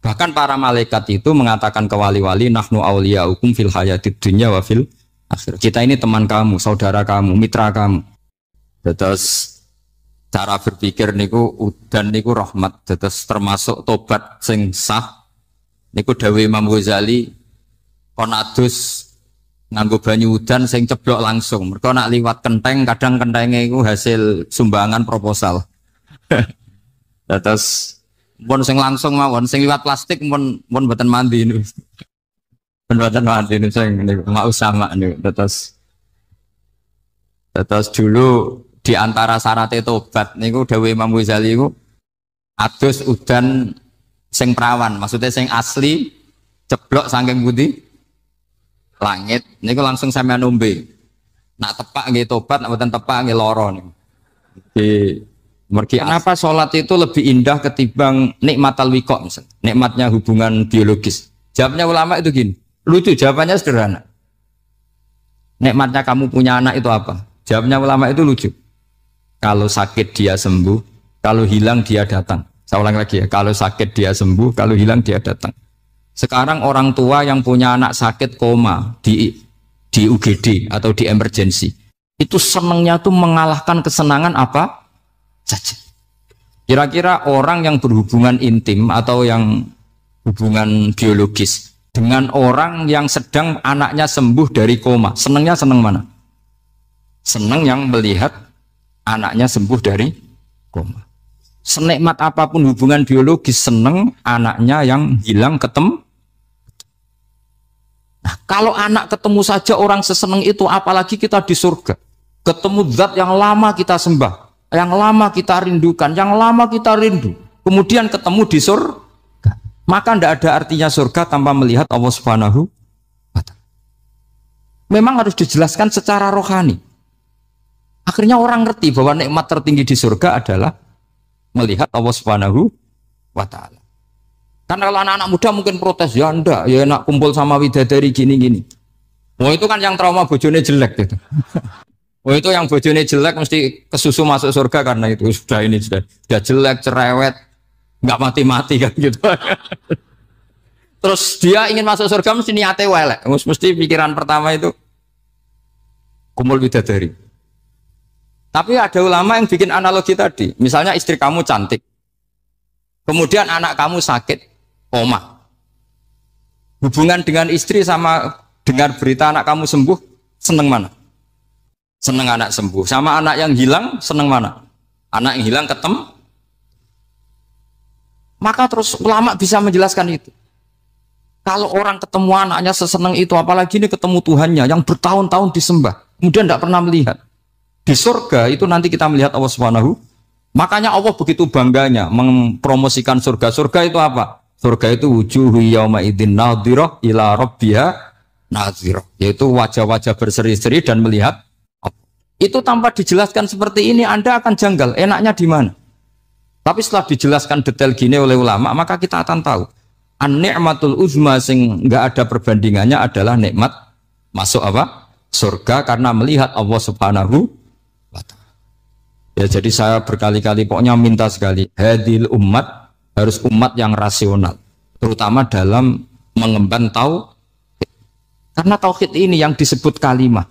Bahkan para malaikat itu mengatakan ke wali-wali nahnu awliyaukum fil hayatid dunya wa fil akhir. Kita ini teman kamu, saudara kamu, mitra kamu. Terus cara berpikir niku udan niku rahmat. Terus termasuk tobat sing sah. Niku dawuh Imam Ghazali kon adus nganggo banyu udan sing ceblok langsung. Mergo nak liwat kenteng kadang kentenge iku hasil sumbangan proposal. Terus mun sing langsung mawon sing liwat plastik mun mboten mandi niku. Mboten mandi niku sing niku mau sama niku. Terus dulu di antara syarat tobat niku dawuh Imam Ghazali niku adus udan sing perawan, maksudnya sing asli ceblok saking putih langit niku langsung sampean nombe. Nak tepak nggih tobat, nak mboten tepak nggih lara niku. Kenapa sholat itu lebih indah ketimbang nikmatal wiqo misalnya, nikmatnya hubungan biologis? Jawabnya ulama itu gini, lucu jawabannya sederhana. Nikmatnya kamu punya anak itu apa? Jawabnya ulama itu lucu. Kalau sakit dia sembuh, kalau hilang dia datang. Saya ulang lagi ya, kalau sakit dia sembuh, kalau hilang dia datang. Sekarang orang tua yang punya anak sakit koma di UGD atau di emergency, itu senangnya tuh mengalahkan kesenangan apa saja. Kira-kira orang yang berhubungan intim atau yang hubungan biologis dengan orang yang sedang anaknya sembuh dari koma, senangnya senang mana? Senang yang melihat anaknya sembuh dari koma. Senikmat apapun hubungan biologis, senang anaknya yang hilang ketemu. Nah, kalau anak ketemu saja orang seseneng itu, apalagi kita di surga. Ketemu zat yang lama kita sembah, yang lama kita rindukan, yang lama kita rindu. Kemudian ketemu di surga. Maka tidak ada artinya surga tanpa melihat Allah Subhanahu wa ta'ala. Memang harus dijelaskan secara rohani. Akhirnya orang ngerti bahwa nikmat tertinggi di surga adalah melihat Allah Subhanahu wa ta'ala. Karena kalau anak-anak muda mungkin protes, ya enggak, ya enak kumpul sama widadari gini-gini. Oh itu kan yang trauma bojone jelek gitu. Oh itu yang bojone jelek mesti kesusu masuk surga karena itu sudah jelek, cerewet, nggak mati-mati kan gitu. Terus dia ingin masuk surga mesti niate welek, mesti pikiran pertama itu kumpul widadari. Tapi ada ulama yang bikin analogi tadi, misalnya istri kamu cantik, kemudian anak kamu sakit, koma. Hubungan dengan istri sama dengar berita anak kamu sembuh, seneng mana? Seneng anak sembuh. Sama anak yang hilang, seneng mana? Anak yang hilang ketemu. Maka terus ulama bisa menjelaskan itu. Kalau orang ketemu anaknya seseneng itu, apalagi ini ketemu Tuhannya yang bertahun-tahun disembah, kemudian tidak pernah melihat. Di surga itu nanti kita melihat Allah Subhanahu. Makanya Allah begitu bangganya mempromosikan surga. Surga itu apa? Surga itu wujuhu yauma idzin nadhirah ila rabbiha nadhirah. Yaitu wajah-wajah berseri-seri dan melihat. Itu tanpa dijelaskan seperti ini Anda akan janggal. Enaknya di mana? Tapi setelah dijelaskan detail gini oleh ulama, maka kita akan tahu. An-ni'matul uzma sing enggak ada perbandingannya adalah nikmat masuk apa? Surga karena melihat Allah Subhanahu. Ya jadi saya berkali-kali pokoknya minta sekali hadil umat harus umat yang rasional terutama dalam mengemban tauhid karena tauhid ini yang disebut kalimah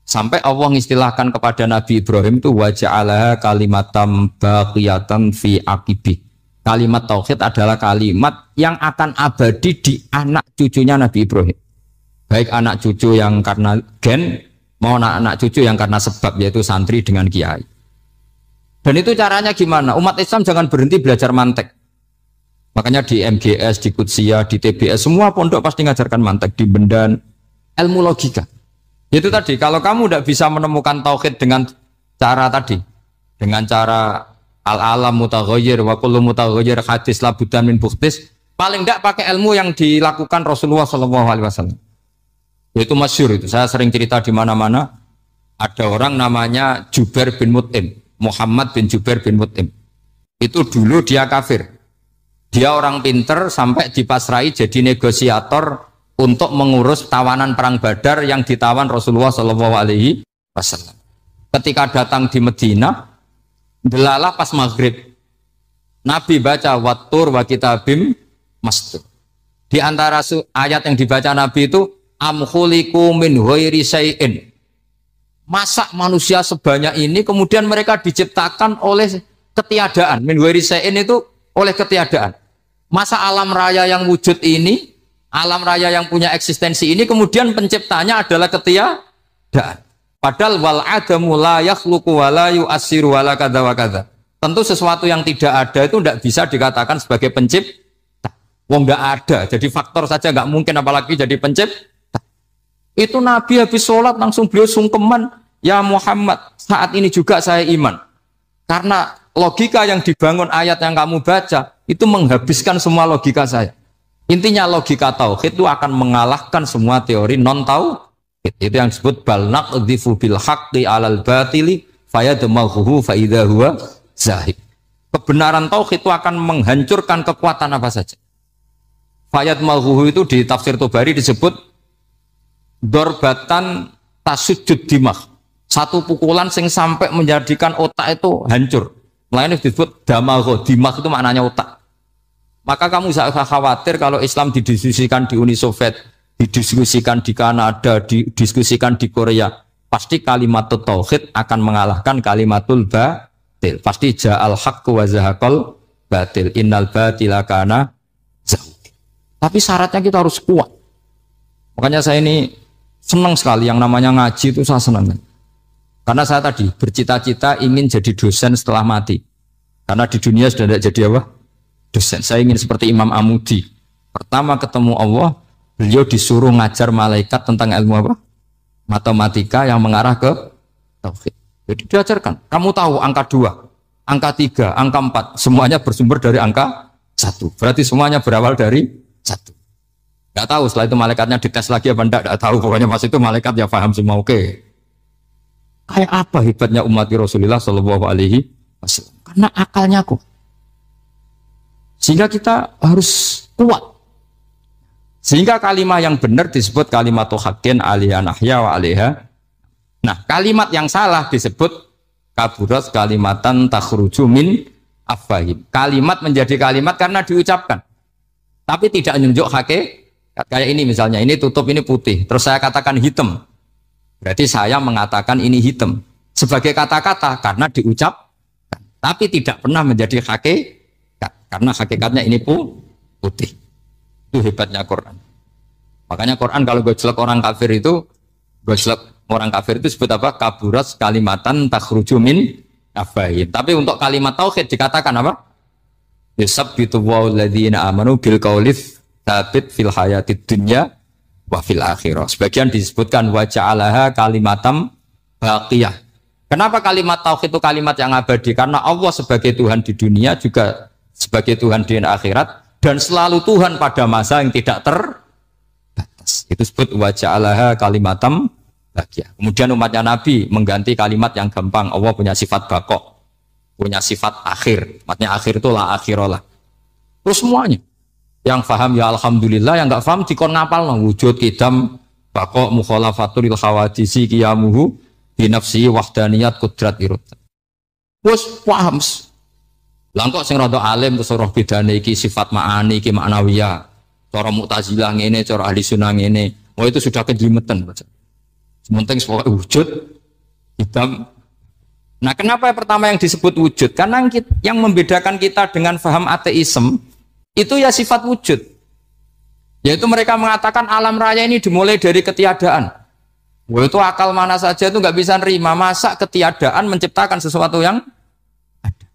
sampai Allah mengistilahkan kepada Nabi Ibrahim itu waja'alaha kalimatam baqiyatan fi aqibi. Kalimat tauhid adalah kalimat yang akan abadi di anak cucunya Nabi Ibrahim, baik anak cucu yang karena gen mau anak cucu yang karena sebab yaitu santri dengan kiai. Dan itu caranya gimana? Umat Islam jangan berhenti belajar mantek. Makanya di MGS, di Qudsiah, di TBS, semua pondok pasti ngajarkan mantek, di Bendan, ilmu logika. Itu tadi, kalau kamu tidak bisa menemukan tauhid dengan cara tadi, dengan cara al-alam mutaghayyir, wa kullu mutaghayyir hadis labudan min bukhtis, paling tidak pakai ilmu yang dilakukan Rasulullah SAW. Itu masyhur itu, saya sering cerita di mana-mana. Ada orang namanya Jubair bin Mut'im, Muhammad bin Jubair bin Mut'im. Itu dulu dia kafir. Dia orang pinter sampai dipasrai jadi negosiator untuk mengurus tawanan perang Badar yang ditawan Rasulullah SAW. Ketika datang di Medina, delalah pas maghrib, Nabi baca wattur wa kitabim mastur. Di antara ayat yang dibaca Nabi itu am khuliqu min ghairi syai'in. Masa manusia sebanyak ini kemudian mereka diciptakan oleh ketiadaan. Min ghairi syai'in itu oleh ketiadaan. Masa alam raya yang wujud ini, alam raya yang punya eksistensi ini kemudian penciptanya adalah ketiadaan. Padahal wal adamu la yakhluqu wa la yu'assiru wa la kadza wa kadza. Tentu sesuatu yang tidak ada itu tidak bisa dikatakan sebagai pencipta. Wong nggak ada, jadi faktor saja nggak mungkin apalagi jadi pencipta. Itu Nabi habis sholat langsung beliau sungkeman, ya Muhammad, saat ini juga saya iman. Karena logika yang dibangun ayat yang kamu baca itu menghabiskan semua logika saya. Intinya logika tauhid itu akan mengalahkan semua teori non tauhid. Itu yang disebut bal naqdhifu bil haqqi 'alal batili fayadmaghuhu fa idza huwa zahid. Kebenaran tauhid itu akan menghancurkan kekuatan apa saja. Fayadmaghuhu itu di tafsir Tobari disebut dorbatan tasujud dimah, satu pukulan sing sampai menjadikan otak itu hancur. Lainnya disebut damagho, dimah itu maknanya otak. Maka kamu jangan khawatir kalau Islam didiskusikan di Uni Soviet, didiskusikan di Kanada, didiskusikan di Korea, pasti kalimat tauhid akan mengalahkan kalimatul batil. Pasti ja'al haqqu wa zahaqal batil, innal batila kana zahuq. Tapi syaratnya kita harus kuat. Makanya saya ini senang sekali yang namanya ngaji itu, saya senang. Karena saya tadi bercita-cita ingin jadi dosen setelah mati. Karena di dunia sudah tidak jadi apa? Dosen. Saya ingin seperti Imam Amudi. Pertama ketemu Allah, beliau disuruh ngajar malaikat tentang ilmu apa? Matematika yang mengarah ke tauhid. Jadi diajarkan. Kamu tahu angka 2, angka 3, angka 4, semuanya bersumber dari angka 1. Berarti semuanya berawal dari 1. Gak tahu setelah itu malaikatnya dites lagi apa enggak, gak tahu. Pokoknya pas itu malaikat ya paham semua. Oke. Kayak apa hebatnya umat Rasulullah Shallallahu Alaihi Wasallam? Karena akalnya kok. Sehingga kita harus kuat. Sehingga kalimat yang benar disebut kalimat haqqin alaiha nahya wa alaiha. Nah, kalimat yang salah disebut kaburat kalimatan takhruju min afwahim. Kalimat menjadi kalimat karena diucapkan, tapi tidak menunjuk hakikat. Kayak ini misalnya, ini tutup, ini putih, terus saya katakan hitam, berarti saya mengatakan ini hitam sebagai kata-kata karena diucapkan, tapi tidak pernah menjadi hakikat karena hakikatnya ini putih. Itu hebatnya Quran. Makanya Quran kalau gojlek orang kafir itu, gojlek orang kafir itu disebut apa? Kaburat kalimatan takhruju min afwahim. Tapi untuk kalimat tauhid dikatakan apa? Yusabbitu walladzina amanu bil qaulif tsabit fil hayatid dunya wa fil akhirah. Sebagian disebutkan wa ja'alaha kalimatam baqiyah. Kenapa kalimat tauhid itu kalimat yang abadi? Karena Allah sebagai Tuhan di dunia juga sebagai Tuhan di akhirat, dan selalu Tuhan pada masa yang tidak terbatas. Itu disebut wa ja'alaha kalimatam baqiyah. Kemudian umatnya Nabi mengganti kalimat yang gampang. Allah punya sifat baqo, punya sifat akhir. Maksudnya akhir itu la akhirah. Terus semuanya. Yang faham ya alhamdulillah, yang enggak faham dikon ngapal no. Wujud kidam baqo mukhalafatul khawadisi qiyamuhu bi nafsi wahdaniyat qudrat irad. Wes paham. Lah kok sing rada alim terus roh bedane iki sifat ma'ani iki maknawiyah. Cara Mu'tazilah ngene, cara ahli sunnah ngene. Oh itu sudah kejlimetan baca. Sementing sebagai wujud hitam. Nah, kenapa pertama yang disebut wujud? Karena yang membedakan kita dengan faham ateisme itu ya sifat wujud. Yaitu mereka mengatakan alam raya ini dimulai dari ketiadaan. Wah, itu akal mana saja itu nggak bisa nerima. Masa ketiadaan menciptakan sesuatu yang ada.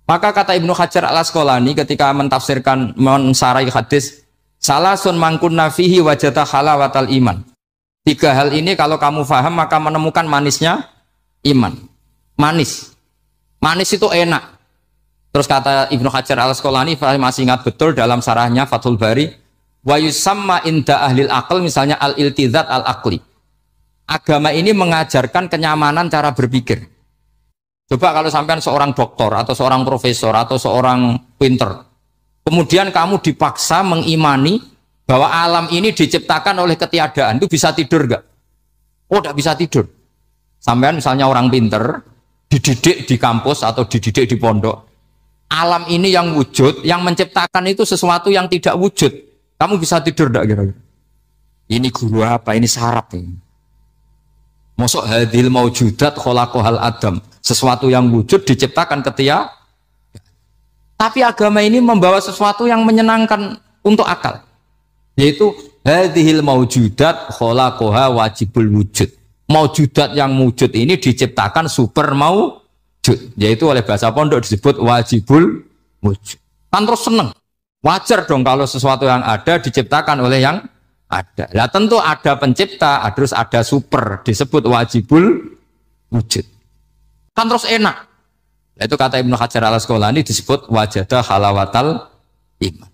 Maka kata Ibnu Hajar al-Asqalani ketika mentafsirkan mensarai hadis salasun mangkunna fihi wajata halawatal iman. 3 hal ini kalau kamu faham maka menemukan manisnya iman. Manis itu enak. Terus kata Ibnu Hajar al-Asqalani, saya masih ingat betul dalam sarahnya Fathul Bari, wa yusamma inda ahlil aql, misalnya al-iltizat al-aqli. Agama ini mengajarkan kenyamanan cara berpikir. Coba kalau sampean seorang doktor atau seorang profesor atau seorang pinter, kemudian kamu dipaksa mengimani bahwa alam ini diciptakan oleh ketiadaan, itu bisa tidur gak? Oh, tidak bisa tidur. Sampean misalnya orang pinter, dididik di kampus atau dididik di pondok, alam ini yang wujud, yang menciptakan itu sesuatu yang tidak wujud. Kamu bisa tidur gak kira-kira? Ini guru apa? Ini syarat ini. Mosok hadil maujudat khalaqahal adam, sesuatu yang wujud diciptakan ketia. Tapi agama ini membawa sesuatu yang menyenangkan untuk akal, yaitu hadhil maujudat khalaqaha wajibul wujud. Maujudat yang wujud ini diciptakan super maujud, yaitu oleh bahasa pondok disebut wajibul wujud. Kan terus seneng, wajar dong kalau sesuatu yang ada diciptakan oleh yang ada. Nah tentu ada pencipta, terus ada super, disebut wajibul wujud. Kan terus enak. Nah, itu kata Ibnu Hajar al-Asqalani disebut wajadah halawatal iman.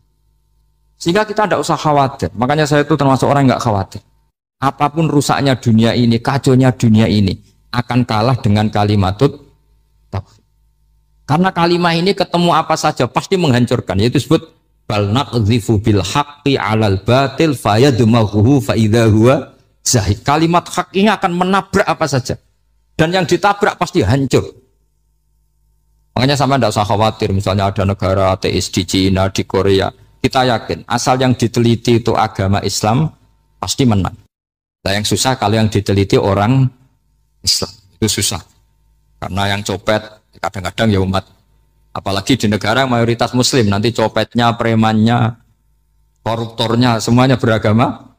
Sehingga kita tidak usah khawatir. Makanya saya itu termasuk orang yang nggak khawatir. Apapun rusaknya dunia ini, kacaunya dunia ini, akan kalah dengan kalimatut tauhid. Karena kalimat ini ketemu apa saja pasti menghancurkan. Yaitu disebut bal naqdhifu bil haqqi 'alal batil fayadmaghuhu fa idza huwa zahid. Kalimat hak ini akan menabrak apa saja. Dan yang ditabrak pasti hancur. Makanya sama tidak usah khawatir, misalnya ada negara ateis di Cina, di Korea, kita yakin asal yang diteliti itu agama Islam pasti menang. Nah yang susah kalau yang diteliti orang Islam, itu susah. Karena yang copet kadang-kadang ya umat. Apalagi di negara mayoritas muslim, nanti copetnya, premannya, koruptornya, semuanya beragama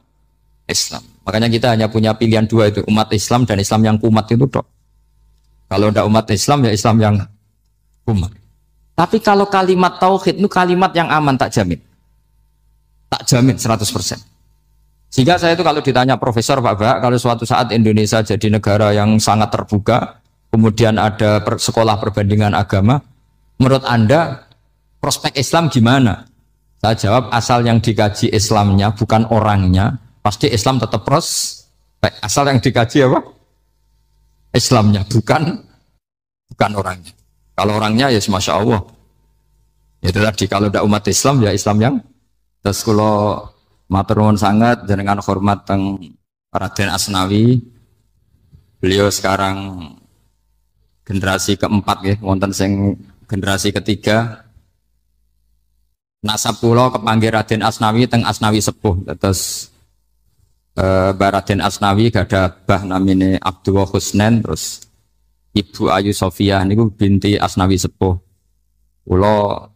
Islam. Makanya kita hanya punya pilihan dua itu, umat Islam dan Islam yang kumat itu dok. Kalau tidak umat Islam, ya Islam yang kumat. Tapi kalau kalimat tauhid itu kalimat yang aman, tak jamin. Tak jamin 100%. Sehingga saya itu kalau ditanya profesor Pak Bak, kalau suatu saat Indonesia jadi negara yang sangat terbuka, kemudian ada sekolah perbandingan agama, menurut Anda prospek Islam gimana? Saya jawab asal yang dikaji Islamnya bukan orangnya, pasti Islam tetap prospek. Asal yang dikaji apa? Islamnya bukan orangnya. Kalau orangnya ya Masya Allah. Itu tadi kalau tidak umat Islam ya Islam yang terus kalau matur nuwun sangat jenengan hormat teng Raden Asnawi. Beliau sekarang generasi keempat ya, wonten sing generasi ketiga. Nasab kula kepanggih Raden Asnawi teng Asnawi sepuh. Terus Raden Asnawi gada bah namine Abdullah Husnen, terus Ibu Ayu Sofia niku binti Asnawi sepuh. Kula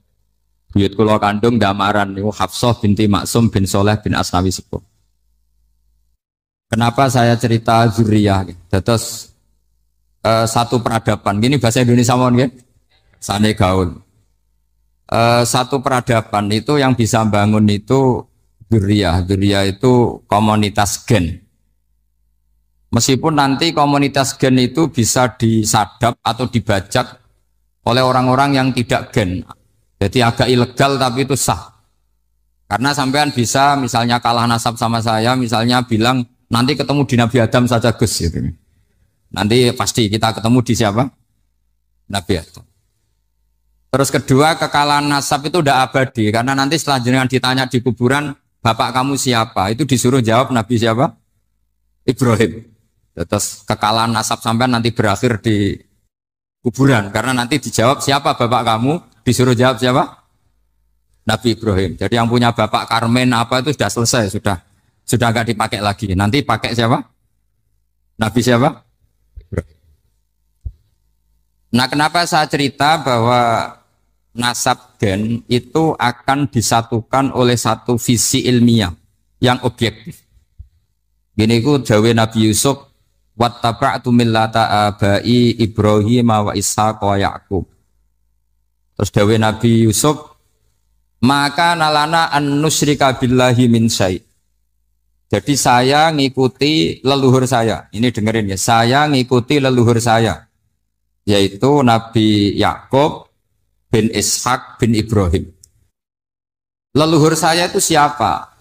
buyut kula kandung damaran niku Hafsah binti Maksum bin Soleh bin Asnawi sepuh. Kenapa saya cerita zuriyah? Terus satu peradaban. Gini bahasa Indonesia mohon nggih. Sane gaul. Satu peradaban itu yang bisa bangun itu dzurriyah. Dzurriyah itu komunitas gen. Meskipun nanti komunitas gen itu bisa disadap atau dibajak oleh orang-orang yang tidak gen. Jadi agak ilegal tapi itu sah. Karena sampean bisa misalnya kalah nasab sama saya, misalnya bilang nanti ketemu di Nabi Adam saja Gus gitu. Nanti pasti kita ketemu di siapa? Nabi Adam. Terus kedua, kekalahan nasab itu udah abadi karena nanti setelah jenengan ditanya di kuburan, bapak kamu siapa? Itu disuruh jawab Nabi siapa? Ibrahim. Terus kekalahan nasab sampean nanti berakhir di kuburan karena nanti dijawab siapa bapak kamu, disuruh jawab siapa? Nabi Ibrahim. Jadi yang punya bapak Karmen apa itu sudah selesai, sudah nggak dipakai lagi. Nanti pakai siapa? Nabi siapa? Ibrahim. Nah, kenapa saya cerita bahwa nasab gen itu akan disatukan oleh satu visi ilmiah yang objektif. Gini ku jawe Nabi Yusuf, wattaba'tu millata abai Ibrahim wa Ishaq wa Yaqub. Terus jawe Nabi Yusuf, maka nalana an nusyrika billahi min syai'. Jadi saya ngikuti leluhur saya. Ini dengerin ya, saya ngikuti leluhur saya, yaitu Nabi Yakub bin Ishak bin Ibrahim. Leluhur saya itu siapa?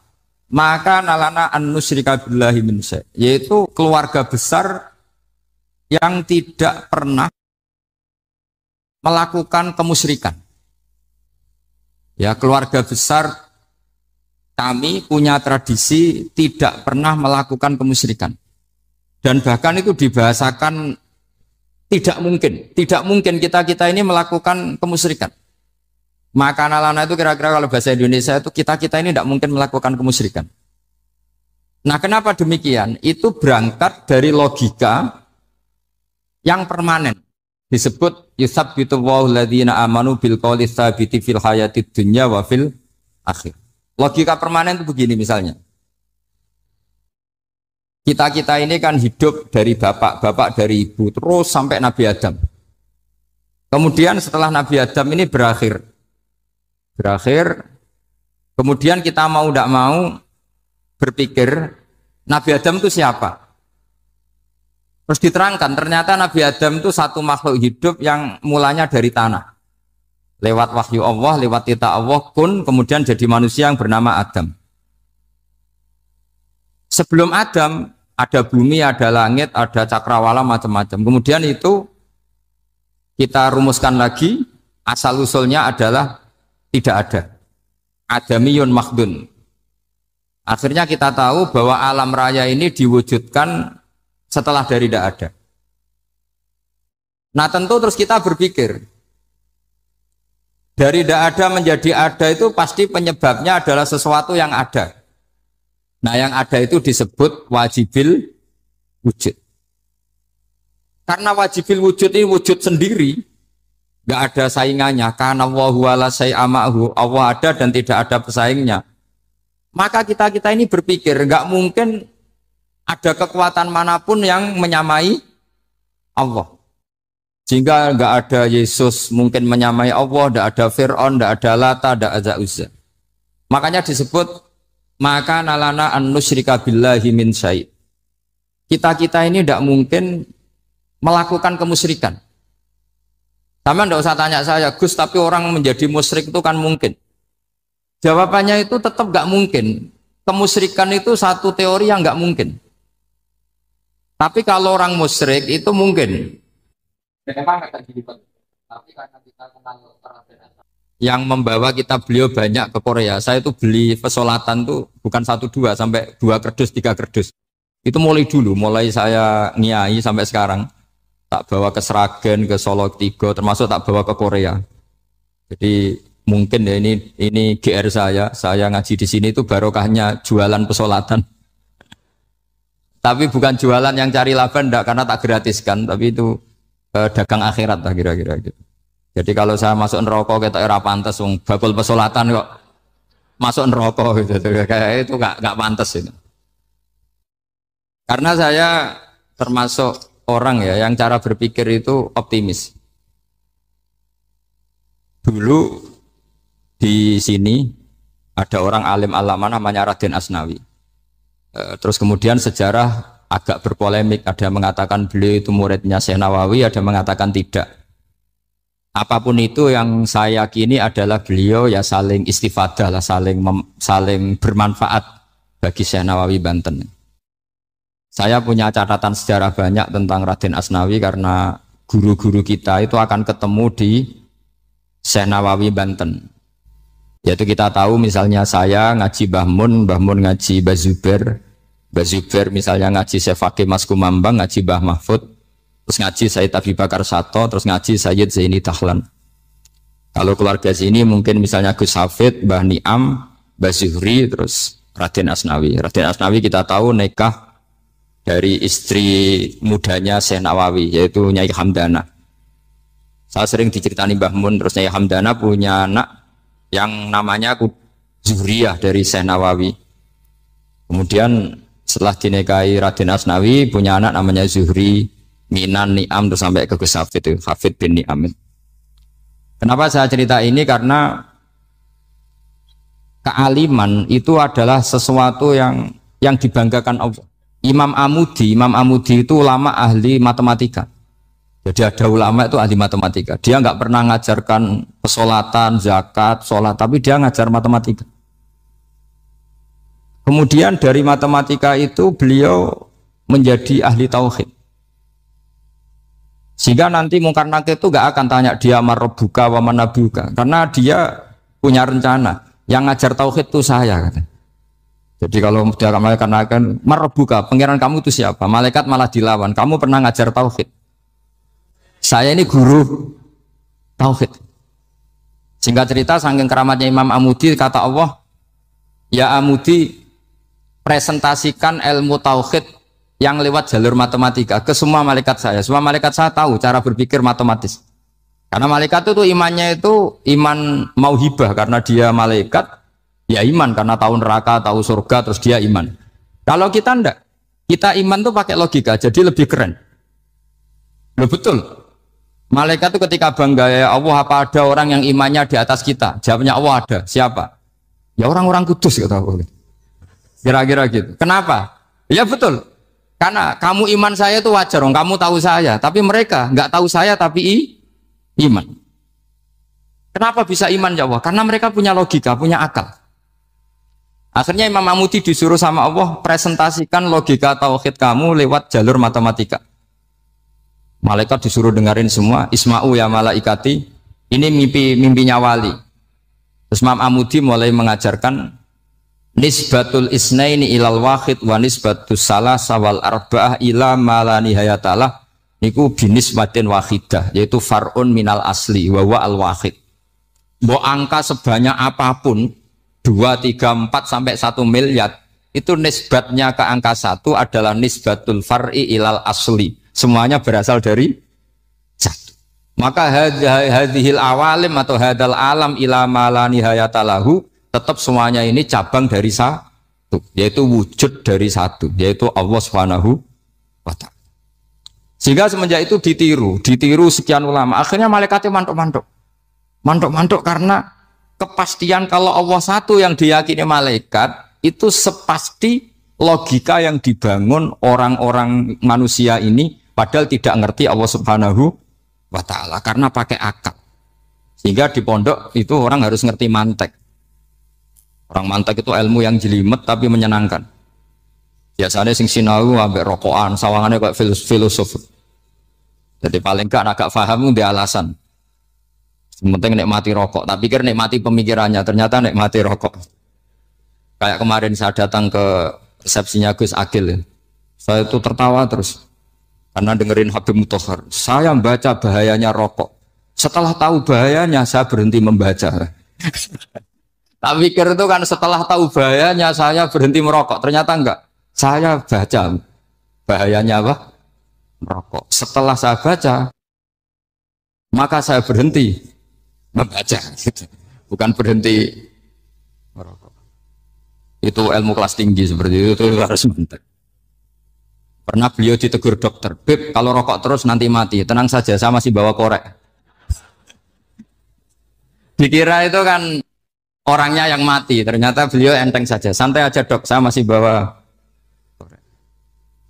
maka nalana an nusyrika billahi min syai', yaitu keluarga besar yang tidak pernah melakukan kemusyrikan. Ya, keluarga besar kami punya tradisi tidak pernah melakukan kemusyrikan. Dan bahkan itu dibahasakan tidak mungkin kita ini melakukan kemusyrikan. Maka nalana itu kira-kira kalau bahasa Indonesia itu kita ini tidak mungkin melakukan kemusyrikan. Nah, kenapa demikian? Itu berangkat dari logika yang permanen. Disebut yusabbitu Allahu alladziina aamanu bil qouli tsabiti fil hayatid dunya wa fil akhir. Logika permanen itu begini misalnya. Kita ini kan hidup dari bapak dari ibu terus sampai Nabi Adam. Kemudian setelah Nabi Adam ini berakhir, kemudian kita mau tidak mau berpikir Nabi Adam itu siapa? Terus diterangkan ternyata Nabi Adam itu satu makhluk hidup yang mulanya dari tanah. Lewat wahyu Allah, lewat titah Allah kun, kemudian jadi manusia yang bernama Adam. Sebelum Adam ada bumi, ada langit, ada cakrawala, macam-macam. Kemudian itu kita rumuskan lagi, asal usulnya adalah tidak ada. Adamiyun makhdun. Akhirnya kita tahu bahwa alam raya ini diwujudkan setelah dari tidak ada. Nah, tentu terus kita berpikir dari tidak ada menjadi ada itu pasti penyebabnya adalah sesuatu yang ada. Nah, yang ada itu disebut wajibil wujud. Karena wajibil wujud ini wujud sendiri, nggak ada saingannya. Karena Allah ada dan tidak ada pesaingnya. Maka kita ini berpikir nggak mungkin ada kekuatan manapun yang menyamai Allah. Sehingga nggak ada Yesus mungkin menyamai Allah, nggak ada Fir'aun, nggak ada Lata, nggak ada Uzza. Makanya disebut maka nalana an nusyrika billahi min syai'. Kita ini tidak mungkin melakukan kemusyrikan. Sama tidak usah tanya saya, Gus, tapi orang menjadi musyrik itu kan mungkin. Jawabannya itu tetap nggak mungkin. Kemusyrikan itu satu teori yang nggak mungkin. Tapi kalau orang musyrik itu mungkin. Tapi karena kita kenal yang membawa kita beliau banyak ke Korea. Saya itu beli pesolatan tuh bukan 1, 2 sampai 2 kerdus, 3 kerdus. Itu mulai saya ngiai sampai sekarang. Tak bawa ke Sragen, ke Solo 3, termasuk tak bawa ke Korea. Jadi mungkin ya ini GR saya ngaji di sini itu barokahnya jualan pesolatan. Tapi bukan jualan yang cari laba enggak, karena tak gratiskan, tapi itu dagang akhirat lah kira-kira gitu. Jadi kalau saya masuk neraka kita era pantas, bakul pesolatan kok masuk neraka gitu, kayak itu nggak pantas itu. Karena saya termasuk orang ya yang cara berpikir itu optimis. Dulu di sini ada orang alim alama namanya Raden Asnawi. Terus kemudian sejarah agak berpolemik, ada yang mengatakan beliau itu muridnya Syekh Nawawi, ada yang mengatakan tidak. Apapun itu yang saya yakini adalah beliau ya saling istifadah lah, saling bermanfaat bagi Syekh Nawawi Banten. Saya punya catatan sejarah banyak tentang Raden Asnawi karena guru-guru kita itu akan ketemu di Syekh Nawawi Banten. Yaitu kita tahu misalnya saya ngaji Mbah Mun ngaji Mbah Zubair misalnya ngaji Syekh Fakih Mas Kumambang, ngaji Mbah Mahfud, terus ngaji Sayyid Abi Bakar Sato, terus ngaji Sayyid Zaini Dahlan. Kalau keluarga sini mungkin misalnya Gus Hafid, Mbah Niam, Mbah Zuhri, terus Raden Asnawi. Raden Asnawi kita tahu nikah dari istri mudanya Syekh Nawawi, yaitu Nyai Hamdana. Saya sering diceritani Mbah Mun, terus Nyai Hamdana punya anak yang namanya Zuhriyah dari Syekh Nawawi. Kemudian setelah dinikahi Raden Asnawi punya anak namanya Zuhri, Minan, Ni'am, terus sampai ke Gus Hafid itu, Hafid bin Ni'am. Kenapa saya cerita ini? Karena kealiman itu adalah sesuatu yang dibanggakan Allah. Imam Amudi itu ulama ahli matematika. Jadi ada ulama itu ahli matematika. Dia nggak pernah ngajarkan pesolatan, zakat, sholat, tapi dia ngajar matematika. Kemudian dari matematika itu beliau menjadi ahli tauhid. Sehingga nanti Mungkar Nakir itu gak akan tanya dia marabbuka wa manabuka, karena dia punya rencana. Yang ngajar tauhid itu saya, kata. Jadi kalau dia akan marabbuka, pangeran kamu itu siapa? Malaikat malah dilawan. Kamu pernah ngajar tauhid? Saya ini guru tauhid. Singkat cerita, saking keramatnya Imam Amudi, kata Allah, ya Amudi, presentasikan ilmu tauhid yang lewat jalur matematika ke semua malaikat saya. Semua malaikat saya tahu cara berpikir matematis. Karena malaikat itu imannya itu iman mauhibah, karena dia malaikat, ya iman karena tahu neraka, tahu surga, terus dia iman. Kalau kita enggak, kita iman tuh pakai logika, jadi lebih keren. Loh betul. Malaikat itu ketika bangga, ya Allah, apa ada orang yang imannya di atas kita? Jawabnya Allah ada. Siapa? Ya orang-orang kudus, kata Allah. Kira-kira gitu. Kenapa? Ya betul. Karena kamu iman saya itu wajar, kamu tahu saya, tapi mereka nggak tahu saya tapi iman. Kenapa bisa iman ya Allah? Karena mereka punya logika, punya akal. Akhirnya Imam Amudi disuruh sama Allah presentasikan logika tauhid kamu lewat jalur matematika. Malaikat disuruh dengerin semua, Isma'u ya malaikati, ini mimpinya wali. Terus Imam Amudi mulai mengajarkan nisbatul isnaini ilal wahid wa nisbatus salasa wal arba'ah ila ma la nihayatalah niku binisbatin wahidah, yaitu far'un minal asli wa wa al wahid. Mbok angka sebanyak apapun 2, 3, 4 sampai 1 miliar itu nisbatnya ke angka 1 adalah nisbatul far'i ilal asli, semuanya berasal dari 1. Maka hadhil awalim atau hadal alam ila ma la nihayatalahu, tetap semuanya ini cabang dari satu, yaitu wujud dari satu, yaitu Allah Subhanahu wa ta'ala. Sehingga semenjak itu ditiru sekian ulama. Akhirnya malaikatnya mantuk karena kepastian kalau Allah satu yang diyakini malaikat itu sepasti logika yang dibangun orang-orang manusia ini, padahal tidak ngerti Allah Subhanahu wa ta'ala karena pakai akal. Sehingga di pondok itu orang harus ngerti mantek. Orang mantek itu ilmu yang jelimet tapi menyenangkan. Biasanya sing sinau ambek rokokan, sawangannya kayak filosof. Jadi paling gak agak paham dia alasan. Penting nikmati rokok, tak pikir nikmati pemikirannya, ternyata nikmati rokok. Kayak kemarin saya datang ke resepsinya Gus Agil, saya itu tertawa terus karena dengerin Habib Mutahar. Saya membaca bahayanya rokok. Setelah tahu bahayanya, saya berhenti membaca. Tak pikir itu kan setelah tahu bahayanya saya berhenti merokok. Ternyata enggak. Saya baca bahayanya apa? Merokok. Setelah saya baca, maka saya berhenti membaca. Bukan berhenti merokok. Itu ilmu kelas tinggi seperti itu harus mantap. Pernah beliau ditegur dokter, Beb, kalau rokok terus nanti mati. Tenang saja, saya masih bawa korek. Dikira itu kan orangnya yang mati, ternyata beliau enteng saja. Santai aja dok, saya masih bawa.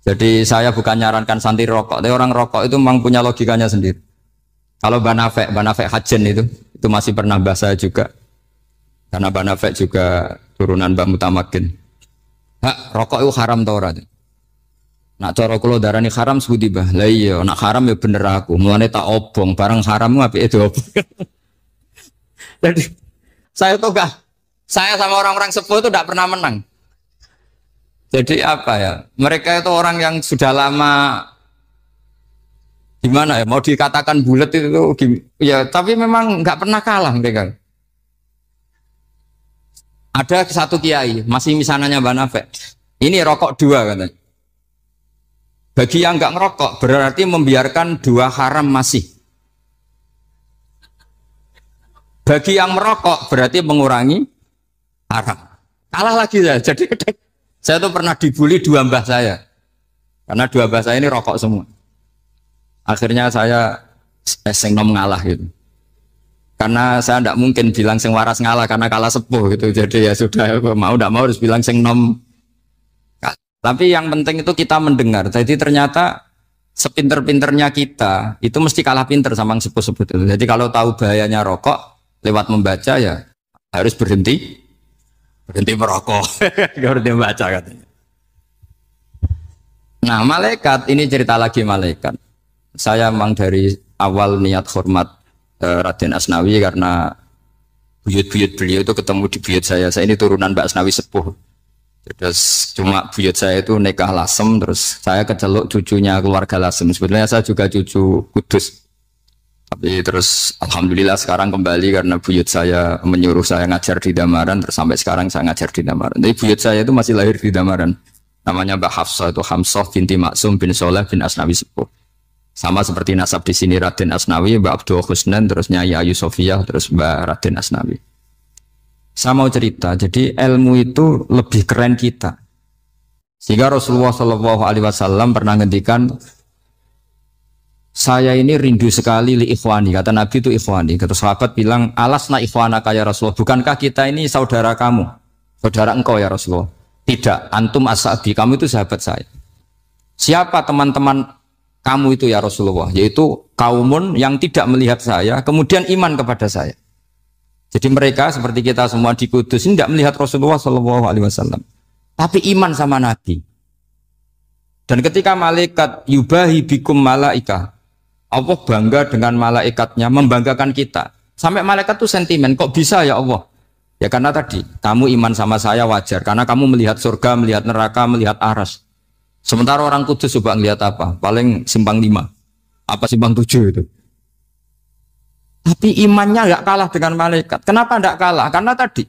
Jadi saya bukan nyarankan santai rokok, tapi orang rokok itu memang punya logikanya sendiri. Kalau Banafek Hajen itu masih pernah bahas saya juga. Karena Banafek juga turunan Mbak Mutamakin. Hak, rokok itu haram tau ora? Nak cara kula darani haram sebuti bah. Lah iya, nak haram ya bener aku. Mulane tak obong, barang haram apike diobong. Jadi saya sama orang-orang sepuh itu tidak pernah menang. Jadi apa ya? Mereka itu orang yang sudah lama gimana ya? Mau dikatakan bulat itu ya, tapi memang nggak pernah kalah mereka. Ada satu kiai masih misananya Banafek. Ini rokok 2 katanya. Bagi yang nggak ngerokok berarti membiarkan 2 haram masih. Bagi yang merokok berarti mengurangi haram. Kalah lagi ya. Jadi saya tuh pernah dibully 2 mbah saya. Karena 2 mbah saya ini rokok semua. Akhirnya saya sing nom ngalah gitu. Karena saya tidak mungkin bilang sing waras ngalah karena kalah sepuh gitu. Jadi ya sudah, mau tidak mau harus bilang sing nom. Tapi yang penting itu kita mendengar. Jadi ternyata sepinter-pinternya kita itu mesti kalah pinter sama yang sepuh-sepuh itu. Jadi kalau tahu bahayanya rokok lewat membaca ya harus berhenti berhenti merokok, berhenti baca katanya. Nah malaikat ini cerita lagi malaikat. Saya memang dari awal niat hormat Raden Asnawi karena buyut-buyut beliau itu ketemu di buyut saya. Saya ini turunan Mbak Asnawi sepuh. Terus cuma buyut saya itu nikah Lasem, terus saya keceluk cucunya keluarga Lasem. Sebetulnya saya juga cucu Kudus. Tapi terus alhamdulillah sekarang kembali karena buyut saya menyuruh saya ngajar di Damaran, terus sampai sekarang saya ngajar di Damaran. Tapi buyut saya itu masih lahir di Damaran. Namanya Mbak Hafsah, itu Hamsah binti Maksum bin Soleh bin Asnawi Sepuh. Sama seperti nasab di sini Raden Asnawi, Mbak Abdul Husnan, terus Nyai Ayu Sofiyah, terus Mbak Raden Asnawi. Saya mau cerita, jadi ilmu itu lebih keren kita. Sehingga Rasulullah SAW pernah ngendikan, saya ini rindu sekali li ikhwani, kata Nabi itu ikhwani. Kata sahabat bilang, alasna ikhwanaka ya Rasulullah, bukankah kita ini saudara kamu, saudara engkau ya Rasulullah? Tidak, antum ashabi, kamu itu sahabat saya. Siapa teman-teman kamu itu ya Rasulullah? Yaitu kaumun yang tidak melihat saya, kemudian iman kepada saya. Jadi mereka seperti kita semua di Kudus ini tidak melihat Rasulullah SAW, tapi iman sama Nabi. Dan ketika malaikat yubahi bikum malaika, Allah bangga dengan malaikatnya, membanggakan kita. Sampai malaikat itu sentimen, kok bisa ya Allah? Ya karena tadi, kamu iman sama saya wajar. Karena kamu melihat surga, melihat neraka, melihat aras. Sementara orang Kudus coba ngelihat apa? Paling simpang 5. Apa simpang 7 itu? Tapi imannya nggak kalah dengan malaikat. Kenapa nggak kalah? Karena tadi,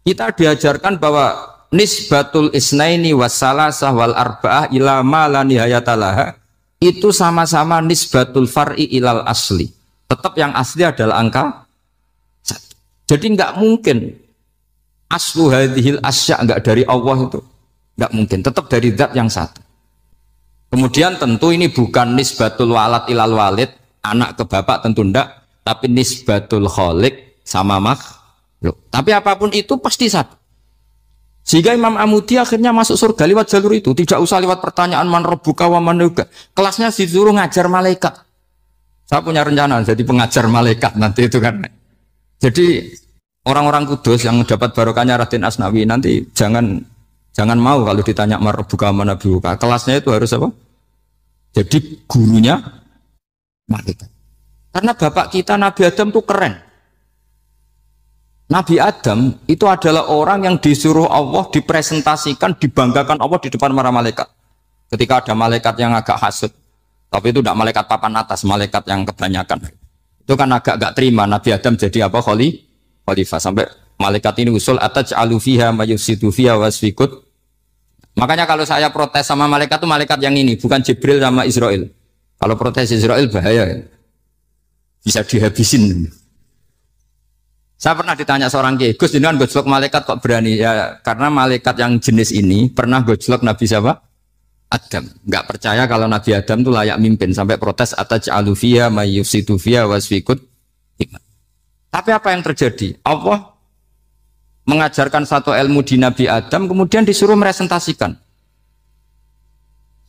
kita diajarkan bahwa nisbatul isnaini wassalasah wal arba'ah ila ma la nihayatalaha itu sama-sama nisbatul far'i ilal asli. Tetap yang asli adalah angka. Jadi nggak mungkin aslu hadhil asya nggak dari Allah itu, nggak mungkin, tetap dari zat yang satu. Kemudian tentu ini bukan nisbatul walad ilal walid, anak ke bapak tentu enggak, tapi nisbatul khaliq sama makhluk. Tapi apapun itu pasti satu. Sehingga Imam Amudi akhirnya masuk surga lewat jalur itu, tidak usah lewat pertanyaan man rabbuka wa man nabiyyuka. Kelasnya disuruh ngajar malaikat. Saya punya rencana jadi pengajar malaikat nanti itu kan. Jadi orang-orang Kudus yang dapat barokahnya Raden Asnawi nanti jangan mau kalau ditanya marbuka mana buka. Kelasnya itu harus apa? Jadi gurunya malaikat. Karena bapak kita Nabi Adam itu keren. Nabi Adam itu adalah orang yang disuruh Allah dipresentasikan, dibanggakan Allah di depan para malaikat. Ketika ada malaikat yang agak hasut, tapi itu tidak malaikat papan atas, malaikat yang kebanyakan. Itu kan agak gak terima Nabi Adam jadi apa khalifah sampai malaikat ini usul ataj'alu fiha mayufsidu fiha wasfikut. Makanya kalau saya protes sama malaikat itu malaikat yang ini, bukan Jibril sama Israel. Kalau protes Israel bahaya, bisa dihabisin. Saya pernah ditanya seorang kiai, Gus jenengan gojlok malaikat kok berani? Ya karena malaikat yang jenis ini pernah gojlok Nabi siapa? Adam. Nggak percaya kalau Nabi Adam itu layak mimpin sampai protes ataj'alu fiha mayufsidu fiha wasfikut. Tapi apa yang terjadi? Allah mengajarkan satu ilmu di Nabi Adam, kemudian disuruh meresentasikan.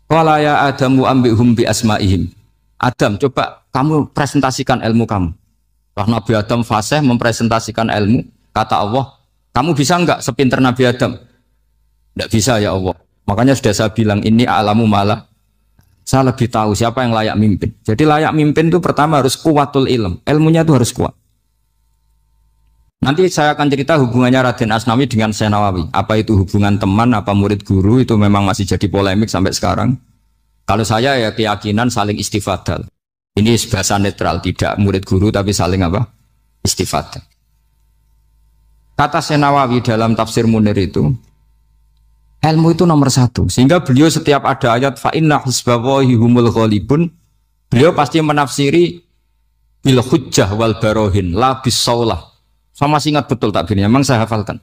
Qala ya Adamu ambihum bi asma'ihim. Adam, coba kamu presentasikan ilmu kamu. Karena Nabi Adam fasih mempresentasikan ilmu, kata Allah, kamu bisa enggak sepinter Nabi Adam? Enggak bisa ya Allah. Makanya sudah saya bilang ini alamu malah. Saya lebih tahu siapa yang layak mimpin. Jadi layak mimpin itu pertama harus kuwatul ilm. Ilmunya itu harus kuat. Nanti saya akan cerita hubungannya Raden Asnawi dengan Syekh Nawawi. Apa itu hubungan teman, apa murid guru, itu memang masih jadi polemik sampai sekarang. Kalau saya ya keyakinan saling istifadal. Ini bahasa netral, tidak murid guru tapi saling apa? Istifadal. Kata Syekh Nawawi dalam tafsir Munir itu, ilmu itu nomor satu. Sehingga beliau setiap ada ayat fa inna hizballahi humul ghalibun, beliau pasti menafsiri bil hujjah wal barohin la bisaulah. Saya masih ingat betul takbirnya, memang saya hafalkan.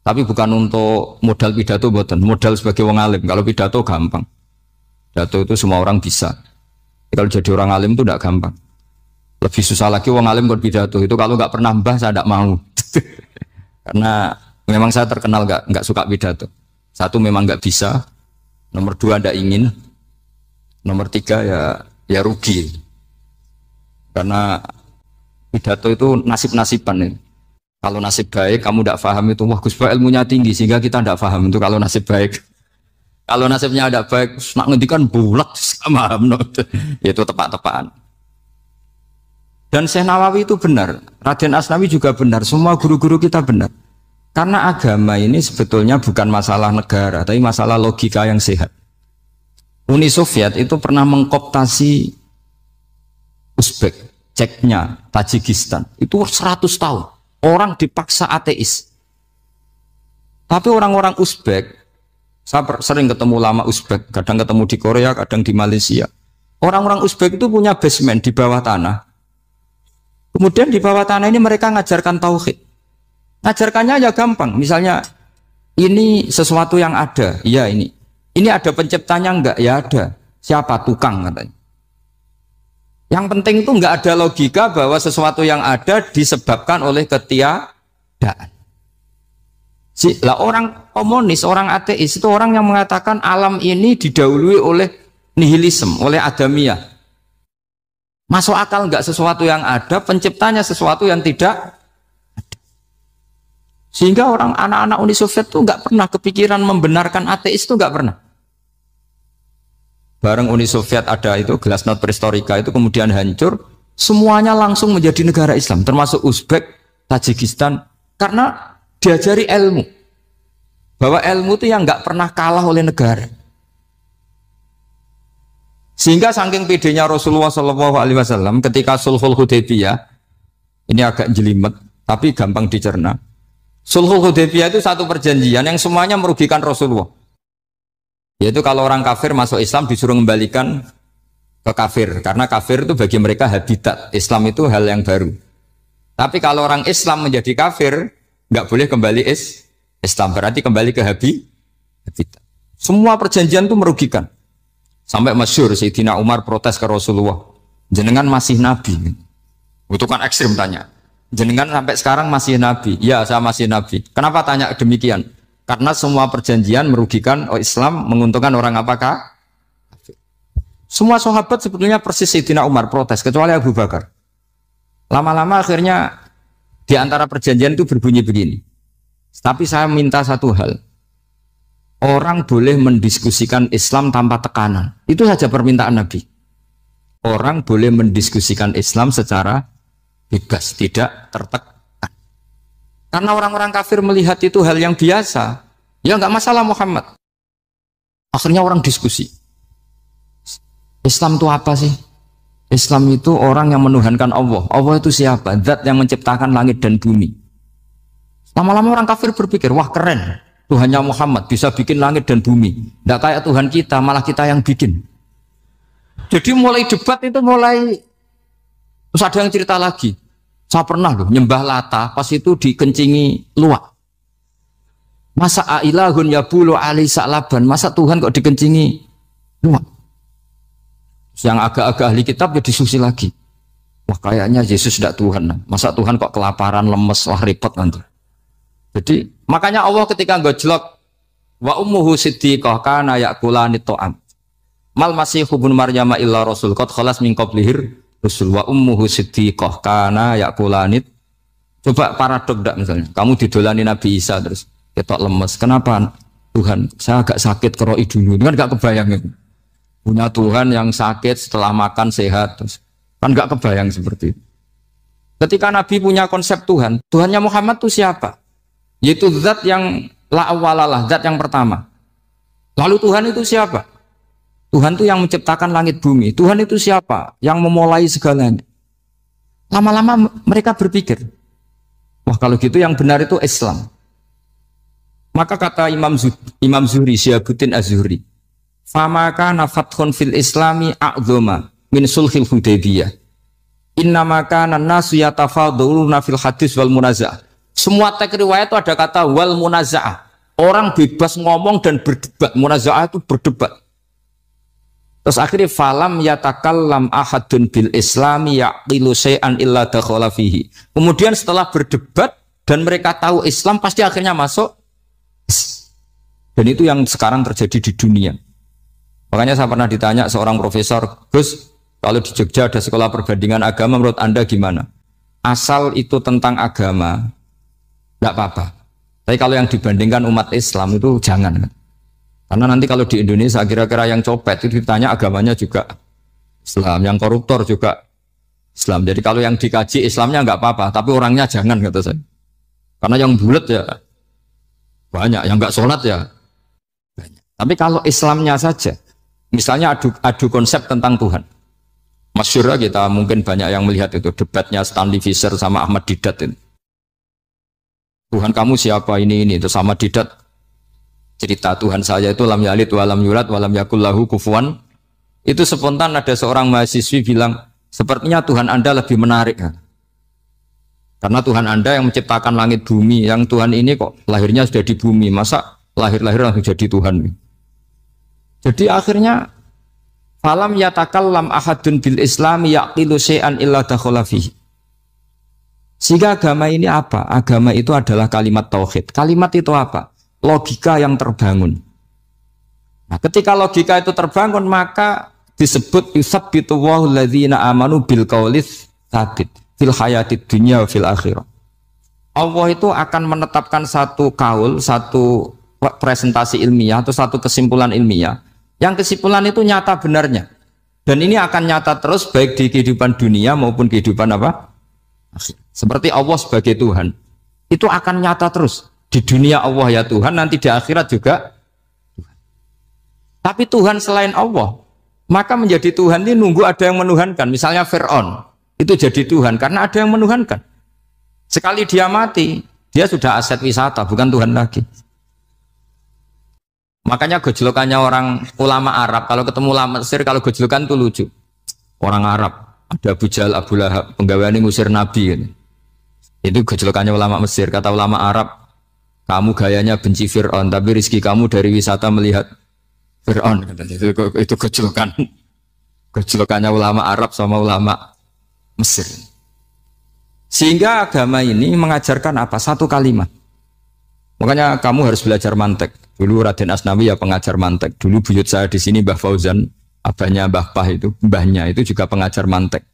Tapi bukan untuk modal pidato, bukan modal sebagai wong alim. Kalau pidato gampang, pidato itu semua orang bisa. Kalau jadi orang alim itu tidak gampang. Lebih susah lagi wong alim buat pidato itu. Kalau nggak pernah mbah saya tidak mau. Karena memang saya terkenal nggak suka pidato. Satu memang nggak bisa, nomor dua tidak ingin, nomor tiga ya rugi. Karena pidato itu nasib-nasiban. Kalau nasib baik kamu tidak paham itu, wah Gus Ba ilmunya tinggi sehingga kita tidak paham itu kalau nasib baik. Kalau nasibnya ada baik, nak ngendikan bulat sama itu tepak-tepakan. Dan Syekh Nawawi itu benar, Raden Asnawi juga benar, semua guru-guru kita benar. Karena agama ini sebetulnya bukan masalah negara, tapi masalah logika yang sehat. Uni Soviet itu pernah mengkooptasi Uzbek, Ceknya, Tajikistan. Itu 100 tahun. Orang dipaksa ateis. Tapi orang-orang Uzbek, saya sering ketemu lama Uzbek, kadang ketemu di Korea, kadang di Malaysia. Orang-orang Uzbek itu punya basement di bawah tanah. Kemudian di bawah tanah ini mereka ngajarkan tauhid. Ngajarkannya ya gampang. Misalnya ini sesuatu yang ada, iya ini. Ini ada penciptanya enggak? Ya ada. Siapa? Tukang katanya. Yang penting itu enggak ada logika bahwa sesuatu yang ada disebabkan oleh ketiadaan. Lah orang komunis, orang ateis itu orang yang mengatakan alam ini didahului oleh nihilisme, oleh adamiyah. Masuk akal enggak sesuatu yang ada, penciptanya sesuatu yang tidak ada. Sehingga orang anak-anak Uni Soviet itu enggak pernah kepikiran membenarkan ateis itu enggak pernah. Bareng Uni Soviet ada itu Glasnost Perestroika itu kemudian hancur, semuanya langsung menjadi negara Islam, termasuk Uzbek, Tajikistan, karena diajari ilmu. Bahwa ilmu itu yang enggak pernah kalah oleh negara. Sehingga saking pedenya Rasulullah SAW ketika Sulhul Hudaybiyah, ini agak jelimet, tapi gampang dicerna. Sulhul Hudaybiyah itu satu perjanjian yang semuanya merugikan Rasulullah. Yaitu kalau orang kafir masuk Islam disuruh kembalikan ke kafir, karena kafir itu bagi mereka habitat. Islam itu hal yang baru. Tapi kalau orang Islam menjadi kafir, nggak boleh kembali Islam, berarti kembali ke habitat. Semua perjanjian itu merugikan. Sampai masyhur Sayyidina Umar protes ke Rasulullah, jenengan masih nabi. Itu kan ekstrim tanya. Jenengan sampai sekarang masih nabi? Ya, saya masih nabi. Kenapa tanya demikian? Karena semua perjanjian merugikan Islam, menguntungkan orang apakah? Semua sahabat sebetulnya persis Sayyidina Umar protes, kecuali Abu Bakar. Lama-lama akhirnya di antara perjanjian itu berbunyi begini. Tapi saya minta satu hal. Orang boleh mendiskusikan Islam tanpa tekanan. Itu saja permintaan Nabi. Orang boleh mendiskusikan Islam secara bebas, tidak tertekan. Karena orang-orang kafir melihat itu hal yang biasa. Ya nggak masalah Muhammad. Akhirnya orang diskusi. Islam itu apa sih? Islam itu orang yang menuhankan Allah. Allah itu siapa? Zat yang menciptakan langit dan bumi. Lama-lama orang kafir berpikir, wah keren. Tuhannya Muhammad bisa bikin langit dan bumi. Tidak kayak Tuhan kita, malah kita yang bikin. Jadi mulai debat itu mulai. Terus ada yang cerita lagi. Saya pernah loh nyembah Lata, pas itu dikencingi luwak. Masa ilahun ya bulu ali sa'laban, masa Tuhan kok dikencingi luwak? Yang agak-agak ahli kitab ya diskusi lagi. Wah kayaknya Yesus tidak Tuhan. Masa Tuhan kok kelaparan, lemes, wah repot nanti. Jadi makanya Allah ketika gojlok wa ummuhu siddiqah kana yakulani ta'am. Mal masih ibnu Maryam illa rasul qad khalas min qablihir rusul wa ummuhu siddiqah kana yakulani. Coba paradok enggak misalnya. Kamu didolani Nabi Isa terus ketok lemes. Kenapa Tuhan? Saya agak sakit keroi dulu. Kan enggak kebayang itu. Punya Tuhan yang sakit setelah makan sehat terus. Kan enggak kebayang seperti itu. Ketika Nabi punya konsep Tuhan, Tuhannya Muhammad itu siapa? Yaitu zat yang la awalalah, zat yang pertama. Lalu Tuhan itu siapa? Tuhan itu yang menciptakan langit bumi. Tuhan itu siapa? Yang memulai segalanya. Lama-lama mereka berpikir, wah kalau gitu yang benar itu Islam. Maka kata Imam Zuhri, Syihabuddin Az-Zuhri, famaka nafathun fil islami a'zoma min sulhil Hudaybiyah. Innamaka nasu yatafaduluna fil hadis wal munazah. Semua teks riwayat itu ada kata wal munaza'ah. Orang bebas ngomong dan berdebat. Munaza'ah itu berdebat. Terus akhirnya falam yatakallam ahadun bil islami yaqilu syai'an illa dakhala fihi. Kemudian setelah berdebat dan mereka tahu Islam pasti akhirnya masuk. Dan itu yang sekarang terjadi di dunia. Makanya saya pernah ditanya seorang profesor, Gus, kalau di Jogja ada sekolah perbandingan agama menurut Anda gimana? Asal itu tentang agama, nggak apa-apa. Tapi kalau yang dibandingkan umat Islam itu jangan. Karena nanti kalau di Indonesia kira-kira yang copet itu ditanya agamanya juga Islam, yang koruptor juga Islam. Jadi kalau yang dikaji Islamnya nggak apa-apa, tapi orangnya jangan kata saya. Karena yang bulat ya banyak, yang nggak sholat ya banyak. Tapi kalau Islamnya saja, misalnya adu konsep tentang Tuhan. Masyhur kita mungkin banyak yang melihat itu debatnya Stanley Fischer sama Ahmad Didat itu. Tuhan kamu siapa ini itu sama Didat cerita Tuhan saya itu lam yalid walam yulad walam yakul lahu kufuwan. Itu spontan ada seorang mahasiswi bilang sepertinya Tuhan Anda lebih menarik kan? Karena Tuhan Anda yang menciptakan langit bumi, yang Tuhan ini kok lahirnya sudah di bumi, masa lahir-lahir langsung jadi Tuhan. Jadi akhirnya falam yatakallam ahadun bil islami yaqilu syai'an illa dakhala fihi. Sehingga agama ini apa? Agama itu adalah kalimat tauhid. Kalimat itu apa? Logika yang terbangun. Nah, ketika logika itu terbangun maka disebut yusabbitu wallahu alladzina amanu bil qaulis tsabit fil hayatid dunya wa fil akhirah. Allah itu akan menetapkan satu kaul, satu presentasi ilmiah atau satu kesimpulan ilmiah. Yang kesimpulan itu nyata benarnya. Dan ini akan nyata terus baik di kehidupan dunia maupun kehidupan apa? Seperti Allah sebagai Tuhan. Itu akan nyata terus. Di dunia Allah ya Tuhan, nanti di akhirat juga Tuhan. Tapi Tuhan selain Allah, maka menjadi Tuhan ini nunggu ada yang menuhankan. Misalnya Fir'aun, itu jadi Tuhan karena ada yang menuhankan. Sekali dia mati, dia sudah aset wisata, bukan Tuhan lagi. Makanya gejolokannya orang ulama Arab, kalau ketemu ulama Mesir, kalau gejolokan itu lucu. Orang Arab, ada Abu Jahal, Abu Lahab, penggaweane ngusir Nabi. Gitu. Itu gejolokannya ulama Mesir. Kata ulama Arab, kamu gayanya benci Fir'aun, tapi rizki kamu dari wisata melihat Fir'aun. Itu gejolokan. Gejolokannya ulama Arab sama ulama Mesir. Sehingga agama ini mengajarkan apa? Satu kalimat. Makanya kamu harus belajar mantek. Dulu Raden Asnawi ya pengajar mantek. Dulu buyut saya di sini Mbah Fauzan, abahnya Mbah Pah itu, mbahnya itu juga pengajar mantek.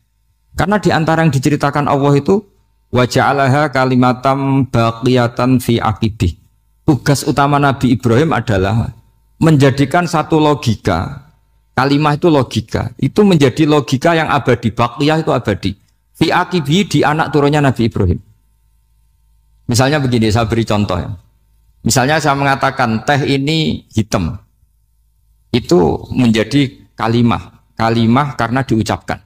Karena di antara yang diceritakan Allah itu wa ja'alaha kalimatam baqiyatan fi aqibih. Tugas utama Nabi Ibrahim adalah menjadikan satu logika. Kalimah itu logika. Itu menjadi logika yang abadi. Baqiyah itu abadi. Fi aqibih di anak turunnya Nabi Ibrahim. Misalnya begini, saya beri contoh ya. Misalnya saya mengatakan teh ini hitam. Itu menjadi kalimah. Kalimah karena diucapkan.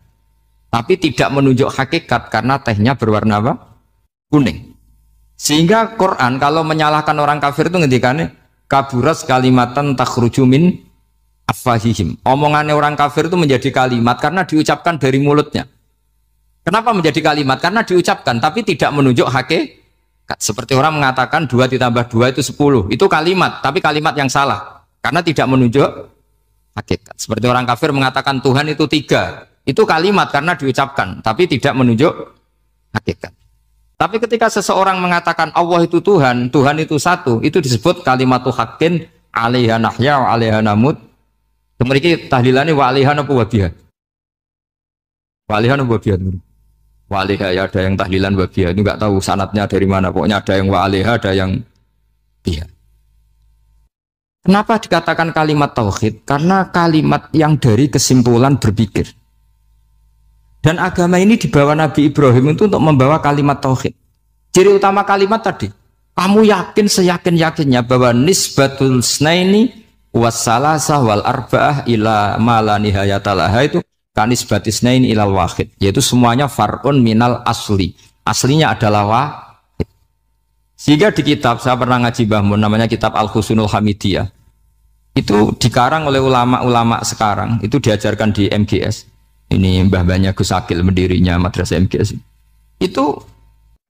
Tapi tidak menunjuk hakikat karena tehnya berwarna apa? Kuning. Sehingga Quran kalau menyalahkan orang kafir itu ngendikannya kaburas kalimatan takhruju min afwahihim. Omongannya orang kafir itu menjadi kalimat karena diucapkan dari mulutnya. Kenapa menjadi kalimat? Karena diucapkan tapi tidak menunjuk hakikat. Seperti orang mengatakan 2 ditambah 2 itu 10. Itu kalimat, tapi kalimat yang salah. Karena tidak menunjuk hakikat. Seperti orang kafir mengatakan Tuhan itu 3. Itu kalimat karena diucapkan, tapi tidak menunjuk hakikat. Tapi ketika seseorang mengatakan Allah itu Tuhan, Tuhan itu satu, itu disebut kalimatu haqqin 'alaiha nahya wa 'alaiha namut. Kemudian tahlilannya wa 'alaiha apa wa biha? Wa 'alaiha apa wa biha? Wa 'alaiha ya ada yang tahlilan wa biha, itu enggak tahu sanadnya dari mana, pokoknya ada yang wa 'alaiha, ada yang biha. Kenapa dikatakan kalimat tauhid? Karena kalimat yang dari kesimpulan berpikir. Dan agama ini dibawa Nabi Ibrahim itu untuk membawa kalimat tauhid. Ciri utama kalimat tadi, kamu yakin seyakin-yakinnya bahwa nisbatul snaini wassalasah wal arba'ah ila ma la nihayatalaha itu kanisbatis snaini ilal wahid, yaitu semuanya far'un minal asli. Aslinya adalah wahid. Sehingga di kitab, saya pernah ngaji Mbah Mun, namanya kitab Al-Husunul Hamidiyah. Itu dikarang oleh ulama-ulama sekarang, itu diajarkan di MGS. Ini mbah-mbahnya Gus Akil, pendirinya Madrasah MGS. Itu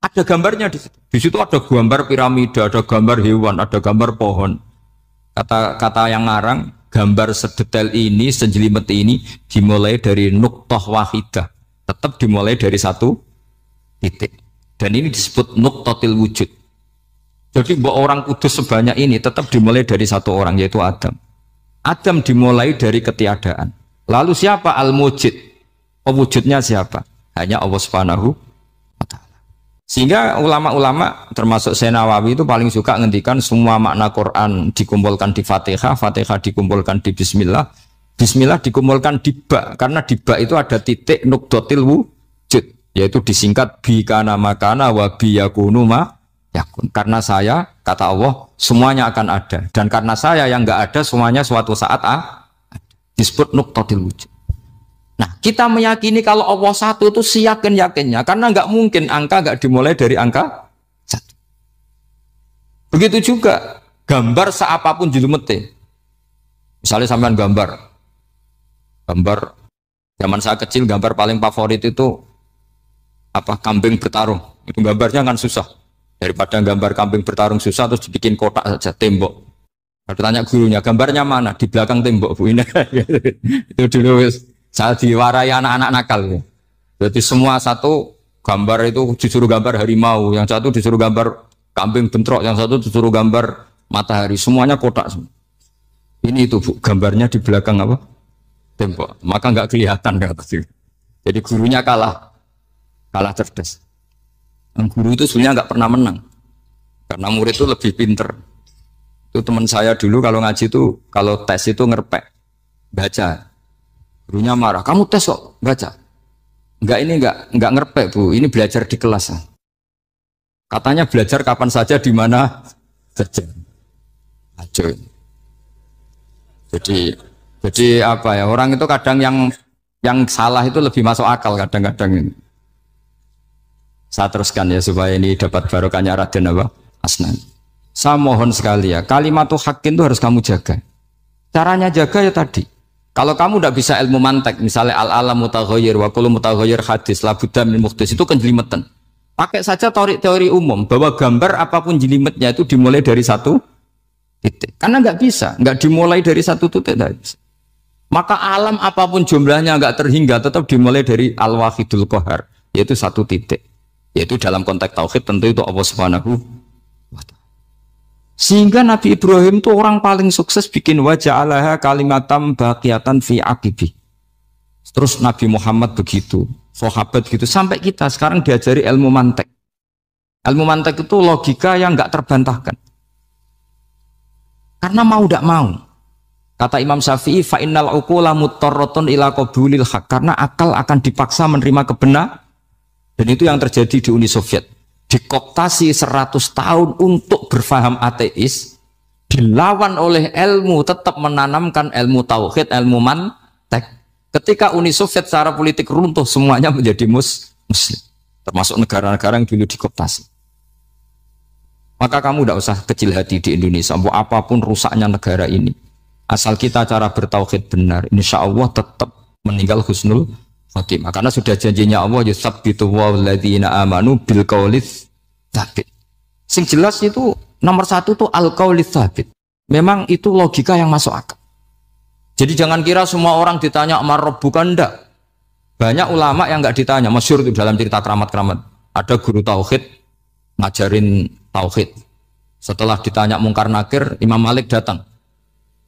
ada gambarnya di situ. Di situ ada gambar piramida, ada gambar hewan, ada gambar pohon. Kata yang ngarang, gambar sedetail ini, sejelimet ini dimulai dari nuqtah wahidah. Tetap dimulai dari satu titik. Dan ini disebut nuqtatil wujud. Jadi bahwa orang kudus sebanyak ini tetap dimulai dari satu orang, yaitu Adam. Adam dimulai dari ketiadaan. Lalu siapa al-mujid? Pewujudnya siapa? Hanya Allah Subhanahu wa ta'ala. Sehingga ulama-ulama termasuk Senawawi itu paling suka ngendikan semua makna Quran dikumpulkan di Fatihah, Fatihah dikumpulkan di Bismillah, Bismillah dikumpulkan di ba, karena di ba itu ada titik nukdotil wujud, yaitu disingkat bi kana makana wa bi yakunu ma yakun. Karena saya, kata Allah, semuanya akan ada, dan karena saya yang enggak ada semuanya suatu saat disebut nukdotil wujud. Nah, kita meyakini kalau Allah satu itu seyakin-yakinnya, karena nggak mungkin angka nggak dimulai dari angka satu. Begitu juga gambar seapapun julumete. Misalnya sampean gambar zaman saya kecil, gambar paling favorit itu apa, kambing bertarung. Itu gambarnya kan susah. Daripada gambar kambing bertarung susah terus dibikin kotak saja, tembok. Kalau tanya gurunya, gambarnya mana? Di belakang tembok, Bu. Ini itu dulu saya diwarai anak-anak nakal. Jadi semua satu gambar itu disuruh gambar harimau, yang satu disuruh gambar kambing bentrok, yang satu disuruh gambar matahari, semuanya kotak semua. Ini itu Bu, gambarnya di belakang apa? Tembok. Maka nggak kelihatan kata sih. Jadi gurunya kalah cerdas. Dan guru itu sebenarnya nggak pernah menang, karena murid itu lebih pinter. Itu teman saya dulu kalau ngaji itu, kalau tes itu ngerpek baca. Gurunya marah, kamu tes kok baca? Enggak ngerpek Bu, ini belajar di kelas. Katanya belajar kapan saja, di mana saja. Acuh. Jadi apa ya, orang itu kadang yang salah itu lebih masuk akal kadang-kadang ini. Saya teruskan ya supaya ini dapat barokahnya Raden apa? Asnan. Saya mohon sekali ya, kalimatul haqqin itu harus kamu jaga. Caranya jaga ya tadi. Kalau kamu tidak bisa ilmu mantek, misalnya al-alam mutaghayyir wa kullu mutaghayyir hadis la budda min muhdits, itu kan jelimetan. Pakai saja teori umum bahwa gambar apapun jelimetnya itu dimulai dari satu titik. Karena nggak bisa, nggak dimulai dari satu titik, tidak bisa. Maka alam apapun jumlahnya nggak terhingga, tetap dimulai dari al-wahidul qahar, yaitu satu titik. Yaitu dalam konteks tauhid tentu itu Allah Subhanahu wa ta'ala. Sehingga Nabi Ibrahim itu orang paling sukses bikin waja'alaha kalimatam baqiyatan fi aqibi. Terus Nabi Muhammad begitu, sahabat gitu, sampai kita sekarang diajari ilmu mantek. Ilmu mantek itu logika yang enggak terbantahkan. Karena mau tidak mau. Kata Imam Syafi'i, fa innal uqula muttarratun ila qabulil haq, karena akal akan dipaksa menerima kebenaran. Dan itu yang terjadi di Uni Soviet. Dikooptasi 100 tahun untuk berfaham ateis, dilawan oleh ilmu, tetap menanamkan ilmu tauhid, ilmu mantek. Ketika Uni Soviet secara politik runtuh, semuanya menjadi muslim, termasuk negara-negara yang dulu dikooptasi. Maka kamu tidak usah kecil hati di Indonesia, apapun rusaknya negara ini, asal kita cara bertauhid benar, insya Allah tetap meninggal husnul khotimah. Karena sudah janjinya Allah, yusabbitu walladzina amanu bil qaulits tsabit. Sing jelas itu nomor satu tuh al qaulits tsabit. Memang itu logika yang masuk akal. Jadi jangan kira semua orang ditanya amar rabbuka, ndak. Banyak ulama yang enggak ditanya, masyhur itu dalam cerita keramat-keramat. Ada guru tauhid ngajarin tauhid. Setelah ditanya mungkar nakir, Imam Malik datang.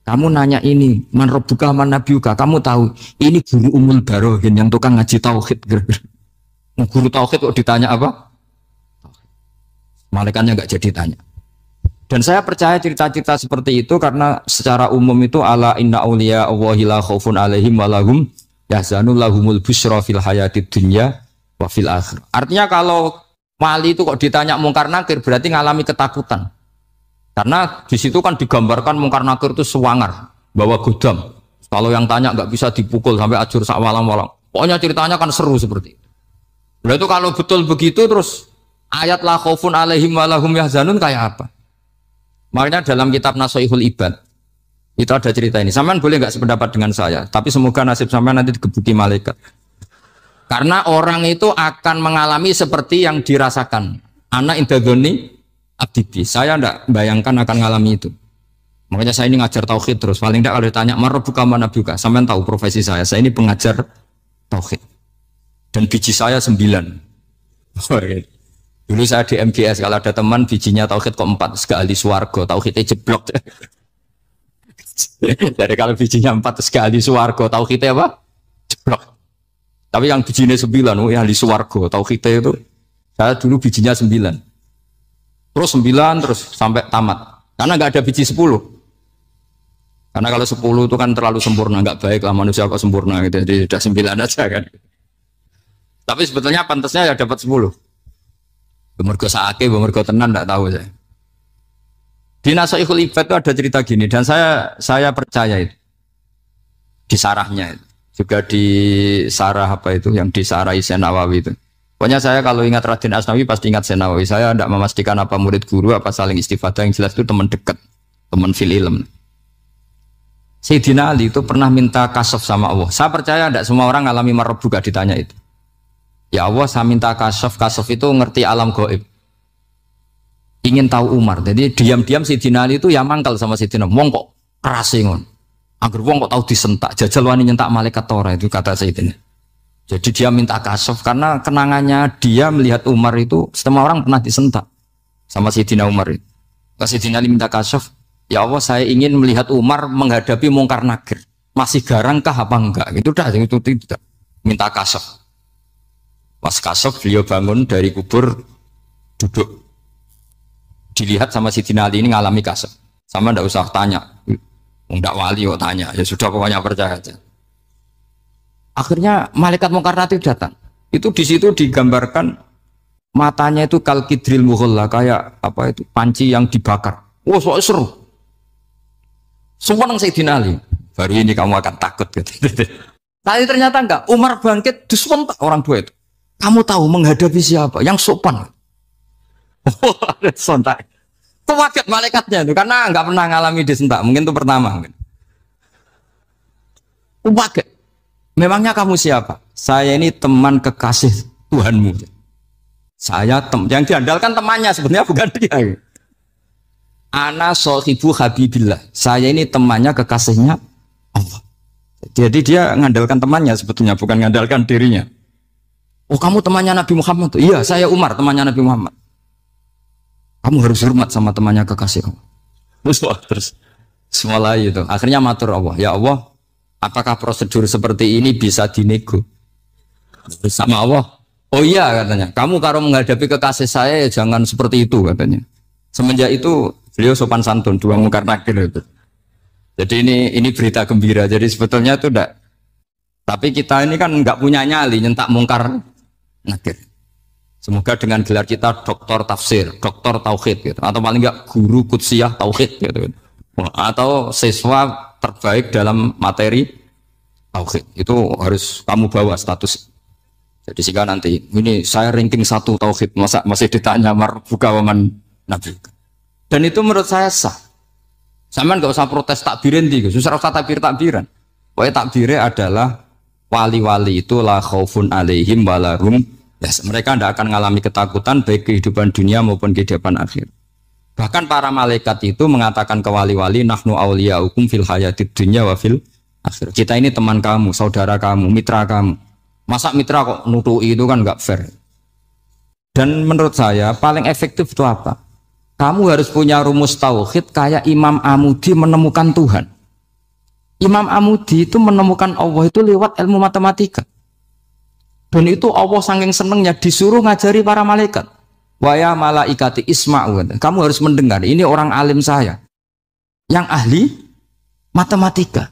Kamu nanya ini, man rabbuka man nabiyuka, kamu tahu ini guru Umul Barohin yang tukang ngaji tauhid. Guru tauhid kok ditanya apa? Malaikatnya enggak jadi tanya. Dan saya percaya cerita-cerita seperti itu karena secara umum itu ala inna auliya Allahi la khaufun alaihim walahum yahzanun lahumul busyra fil hayatid dunya wa fil akhir. Artinya kalau wali itu kok ditanya mungkar nakir berarti ngalami ketakutan. Karena di situ kan digambarkan mungkar nakir itu sewangar, bawa godam. Kalau yang tanya nggak bisa dipukul sampai ajur sak walang-walang. Pokoknya ceritanya kan seru seperti itu. Nah itu kalau betul begitu terus ayat la khaufun alaihim walahum yahzanun kayak apa? Makanya dalam kitab Nashihul Ibad itu ada cerita ini. Sampean boleh nggak sependapat dengan saya, tapi semoga nasib sampean nanti digebuki malaikat. Karena orang itu akan mengalami seperti yang dirasakan. Anak indadoni abdibi. Saya ndak bayangkan akan mengalami itu. Makanya saya ini ngajar tauhid terus. Paling tidak kalau ditanya marabbuka man nabiyuka, sampean tahu profesi saya. Saya ini pengajar tauhid. Dan biji saya 9. Dulu saya di MGS, kalau ada teman bijinya tauhid kok 4, sekali swarga, tauhidnya jeblok. Dari kalau bijinya 4 sekali swarga, tauhidnya apa? Jeblok. Tapi yang bijinya 9, ya ahli swarga, tauhidnya itu Saya dulu bijinya 9. Terus 9 terus sampai tamat. Karena nggak ada biji 10. Karena kalau 10 itu kan terlalu sempurna, nggak baik lah manusia kok sempurna gitu. Jadi sudah 9 aja kan. Tapi sebetulnya pantasnya ya dapat 10. Mergo saake, mergo tenan nggak tahu saya. Di Nasaihul Ibad itu ada cerita gini dan saya percaya itu. Di sarahnya itu. Juga di sarah apa itu yang di sarah Syekh Nawawi itu. Pokoknya saya kalau ingat Raden Asnawi pasti ingat Syekh Nawawi. Saya tidak memastikan apa murid guru apa saling istifadah, yang jelas itu teman dekat, teman fil ilm. Sayyidina Ali itu pernah minta kasaf sama Allah. Saya percaya tidak semua orang ngalami marab juga ditanya itu. Ya Allah, saya minta kasaf itu ngerti alam gaib. Ingin tahu Umar. Jadi diam-diam Sayyidina Ali itu ya mangkal sama Sayyidina. Wong kok kerasingon. Angger wong kok tahu disentak, jajal wani nyentak malaikat Tora, itu kata Sayyidina. Jadi dia minta kasaf karena kenangannya dia melihat Umar itu semua orang pernah disentak sama Sayyidina Umar itu. Sayyidina Ali minta kasaf, ya Allah saya ingin melihat Umar menghadapi mungkar nakir. Masih garangkah apa enggak? Itu dah itu tidak. Minta kasaf. Pas kasaf beliau bangun dari kubur, duduk. Dilihat sama Sayyidina Ali ini ngalami kasaf. Sama ndak usah tanya. Ndak wali kok tanya, ya sudah pokoknya percaya aja. Akhirnya malaikat mungkar nakir datang. Itu di situ digambarkan matanya itu kalkidril mughalla, kayak apa itu panci yang dibakar. Wah, soal seru. Semua nang Sayyidina Ali. Baru ini kamu akan takut gitu. Tapi ternyata enggak. Umar bangkit disentak orang dua itu. Kamu tahu menghadapi siapa? Yang sopan. Wah, sontak. Kaget malaikatnya itu karena nggak pernah ngalami disentak, mungkin itu pertama. Kaget. Memangnya kamu siapa? Saya ini teman kekasih Tuhanmu. Saya yang diandalkan temannya sebenarnya bukan dia. Ana sohibu habibillah. Saya ini temannya kekasihnya Allah. Jadi dia mengandalkan temannya sebetulnya bukan mengandalkan dirinya. Oh kamu temannya Nabi Muhammad? Iya saya Umar temannya Nabi Muhammad. Kamu harus hormat sama temannya kekasih Allah. Terus mulai itu. Akhirnya matur Allah. Ya Allah, apakah prosedur seperti ini bisa dinego? Sama Allah. Oh iya katanya. Kamu kalau menghadapi kekasih saya ya jangan seperti itu katanya. Semenjak itu beliau sopan santun, dua mungkar nakir itu. Jadi ini berita gembira. Jadi sebetulnya itu enggak. Tapi kita ini kan enggak punya nyali nyentak mungkar nakir. Semoga dengan gelar kita doktor tafsir, doktor tauhid gitu, atau paling enggak guru kutsiyah tauhid gitu, atau siswa terbaik dalam materi tauhid itu harus kamu bawa status. Jadi jika nanti ini saya ranking 1 tauhid, masa masih ditanya marbuka waman nabi. Dan itu menurut saya sah. Sama nggak usah protes takbirin di, susah usah takbiran. Pokoknya takbirnya adalah wali-wali itu la khaufun alaihim walahum. Ya, mereka tidak akan mengalami ketakutan baik kehidupan dunia maupun kehidupan akhir. Bahkan para malaikat itu mengatakan ke wali-wali nahnu awliyaukum fil hayatid dunya wa fil akhir. Kita ini teman kamu, saudara kamu, mitra kamu. Masa mitra kok nutui itu kan nggak fair. Dan menurut saya paling efektif itu apa? Kamu harus punya rumus tauhid kayak Imam Amudi menemukan Tuhan. Imam Amudi itu menemukan Allah itu lewat ilmu matematika. Dan itu Allah saking senengnya disuruh ngajari para malaikat. Wa ya malaikati isma'u. Kamu harus mendengar, ini orang alim saya yang ahli matematika.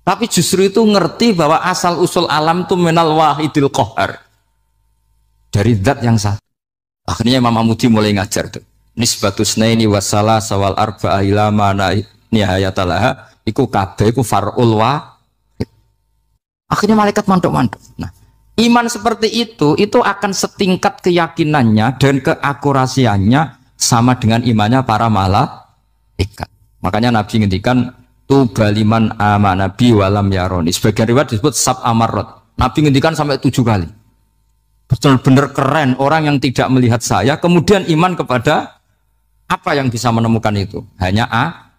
Tapi justru itu ngerti bahwa asal usul alam itu minal wahidil qahar. Dari zat yang satu. Akhirnya Imam Amudi mulai ngajar tuh. Nisbatus naini wassalah sawal arba'a ila mana nihayatalaha iku kabeh iku far'ul wa. Akhirnya malaikat mantuk-mantuk. Nah, iman seperti itu akan setingkat keyakinannya dan keakurasiannya sama dengan imannya para malaikat. Makanya Nabi ngendikan tu baliman amanabi walam yaroni. Sebagian riwayat disebut sab amarot. Nabi ngendikan sampai 7 kali. Benar-benar keren orang yang tidak melihat saya kemudian iman kepada apa yang bisa menemukan itu? Hanya A.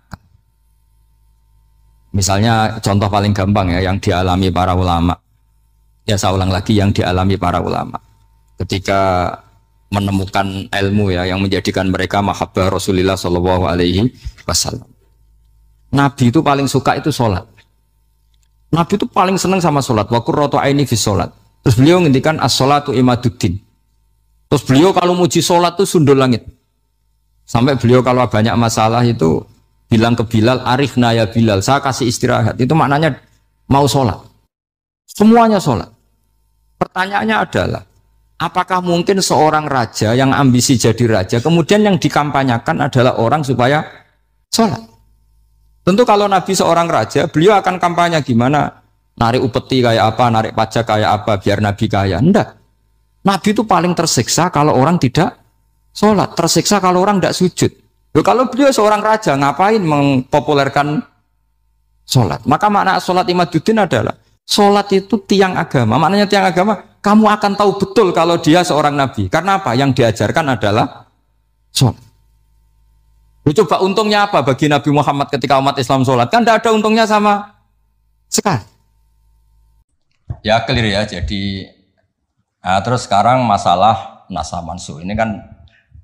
Misalnya contoh paling gampang ya yang dialami para ulama. Ya saya ulang lagi yang dialami para ulama ketika menemukan ilmu ya yang menjadikan mereka mahabbah Rasulullah Shallallahu Alaihi Wasallam. Nabi itu paling suka itu sholat. Nabi itu paling senang sama sholat. Wa qurratu aini fi sholat. Terus beliau ngendikan as-sholatu imaduddin. Terus beliau kalau muji sholat tuh sundul langit. Sampai beliau kalau banyak masalah itu bilang ke Bilal, arifna ya Bilal, saya kasih istirahat. Itu maknanya mau sholat. Semuanya sholat. Pertanyaannya adalah, apakah mungkin seorang raja yang ambisi jadi raja, kemudian yang dikampanyakan adalah orang supaya sholat? Tentu kalau Nabi seorang raja, beliau akan kampanye gimana? Narik upeti kayak apa, narik pajak kayak apa, biar Nabi kaya. Enggak. Nabi itu paling tersiksa kalau orang tidak sholat, tersiksa kalau orang tidak sujud. Loh, kalau beliau seorang raja, ngapain mempopulerkan sholat? Maka makna sholat Imaduddin adalah, sholat itu tiang agama. Maknanya tiang agama, kamu akan tahu betul kalau dia seorang Nabi. Karena apa? Yang diajarkan adalah sholat. Loh, coba untungnya apa bagi Nabi Muhammad ketika umat Islam sholat? Kan tidak ada untungnya sama sekali. Ya clear ya, jadi nah, terus sekarang masalah nasah mansuh ini kan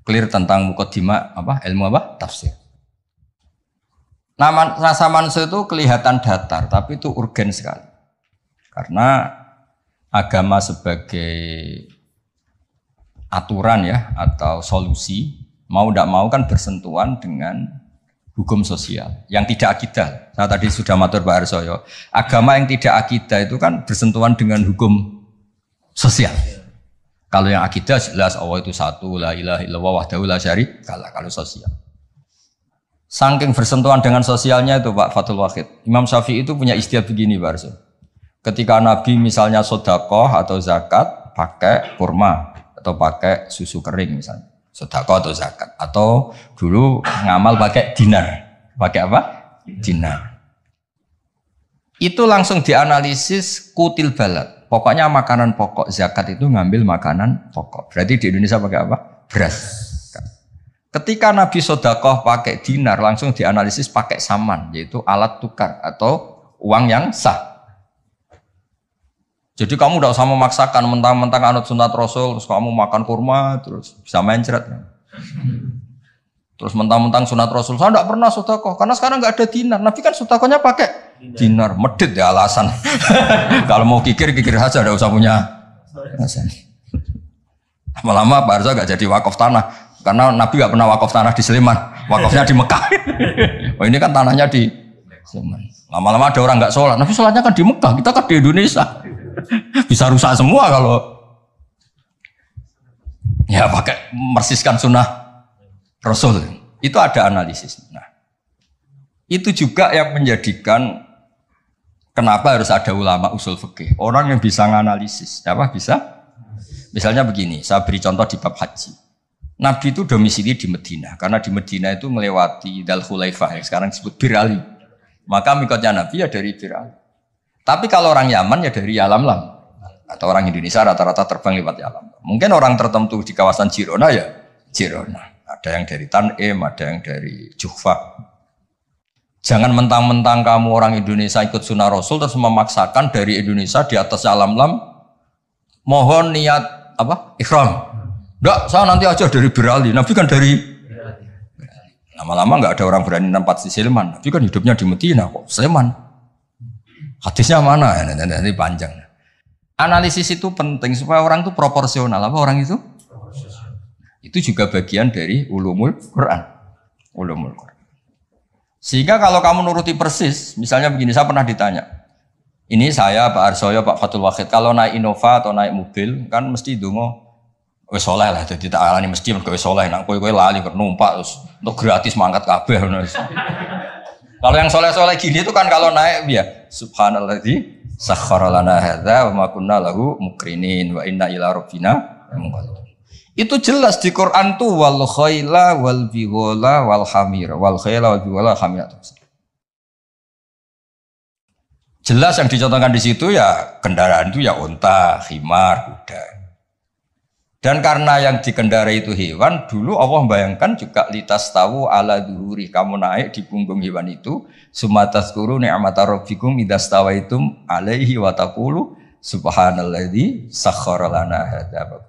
clear tentang mukaddimah apa ilmu apa tafsir. Nama nasah mansuh itu kelihatan datar tapi itu urgen sekali karena agama sebagai aturan ya atau solusi mau tidak mau kan bersentuhan dengan hukum sosial yang tidak akidah. Saya tadi sudah matur Pak Arsoyo, agama yang tidak akidah itu kan bersentuhan dengan hukum sosial. Kalau yang akidah jelas Allah itu satu, la ilaha illallah wahdahu la syarikalah. Kalau sosial, saking bersentuhan dengan sosialnya itu Pak Fathul Wahid, Imam Syafi'i itu punya istilah begini Pak Arso. Ketika Nabi misalnya sedekah atau zakat pakai kurma atau pakai susu kering misalnya, sedekah atau zakat, atau dulu ngamal pakai dinar, pakai apa? Dinar. Itu langsung dianalisis kutil balad. Pokoknya makanan pokok zakat itu ngambil makanan pokok. Berarti di Indonesia pakai apa? Beras. Ketika Nabi sedekah pakai dinar, langsung dianalisis pakai saman, yaitu alat tukar atau uang yang sah. Jadi kamu tidak usah memaksakan mentang-mentang anut sunat Rasul, terus kamu makan kurma, terus bisa mencret. Terus mentang-mentang sunat Rasul, saya tidak pernah sedekah, karena sekarang nggak ada dinar. Nabi kan sedekahnya pakai dinar, medit ya alasan. Kalau mau kikir saja, tidak usah punya alasan. Lama-lama Pak Arza nggak jadi wakaf tanah, karena Nabi nggak pernah wakaf tanah di Sleman, wakafnya di Mekah. Oh ini kan tanahnya di Sleman. Lama-lama ada orang nggak sholat, Nabi sholatnya kan di Mekah, kita kan di Indonesia. Bisa rusak semua kalau ya pakai mersiskan sunnah Rasul. Itu ada analisis. Nah, itu juga yang menjadikan kenapa harus ada ulama usul fikih, orang yang bisa menganalisis. Apa bisa? Misalnya begini, saya beri contoh di bab haji. Nabi itu domisili di Medina, karena di Medina itu melewati Dzul Khulaifah yang sekarang disebut Bir Ali. Maka mikotnya Nabi ya dari Bir Ali. Tapi kalau orang Yaman ya dari Yalamlam, atau orang Indonesia rata-rata terbang lewat Yalamlam. Mungkin orang tertentu di kawasan Jirona ya Jirona. Ada yang dari Tanim, ada yang dari Juhfa. Jangan mentang-mentang kamu orang Indonesia ikut sunnah Rasul terus memaksakan dari Indonesia di atas Yalamlam mohon niat apa? Ikhram. Enggak, saya nanti aja dari Birali. Nabi kan dari lama-lama enggak ada orang berani tempat di Sleman. Nabi kan hidupnya di Medina kok. Sleman. Hadisnya mana? Ini panjang. Analisis itu penting supaya orang itu proporsional. Apa orang itu? Itu juga bagian dari ulumul Quran. Ulumul Quran. Sehingga kalau kamu nuruti persis, misalnya begini, saya pernah ditanya. Ini saya, Pak Arsoyo, Pak Fathul Wahid, kalau naik Innova atau naik mobil, kan mesti dungo, wes soleh lah, jadi tak alani mesti mergo wes soleh. Nak kowe lali numpak terus untuk gratis mangkat kabeh. Kalau yang soleh-soleh gini itu kan kalau naik ya subhanalladzi sakhkhara lana hadza wa ma kunna lahu muqrinin wa inna ila rabbina munqalibun. Itu jelas di Quran tuh wal khaila wal bighala wal hamir wal khaila wal bighala hamir. Jelas yang dicontohkan di situ ya kendaraan itu ya unta, khimar, kuda. Dan karena yang dikendarai itu hewan, dulu Allah membayangkan juga litas tahu ala duhuri, kamu naik di punggung hewan itu, sumatazkuru ni'mata rabbikum idastawaitum alaihi wa taqulu subhanalladzi sakhkhara lana hadza.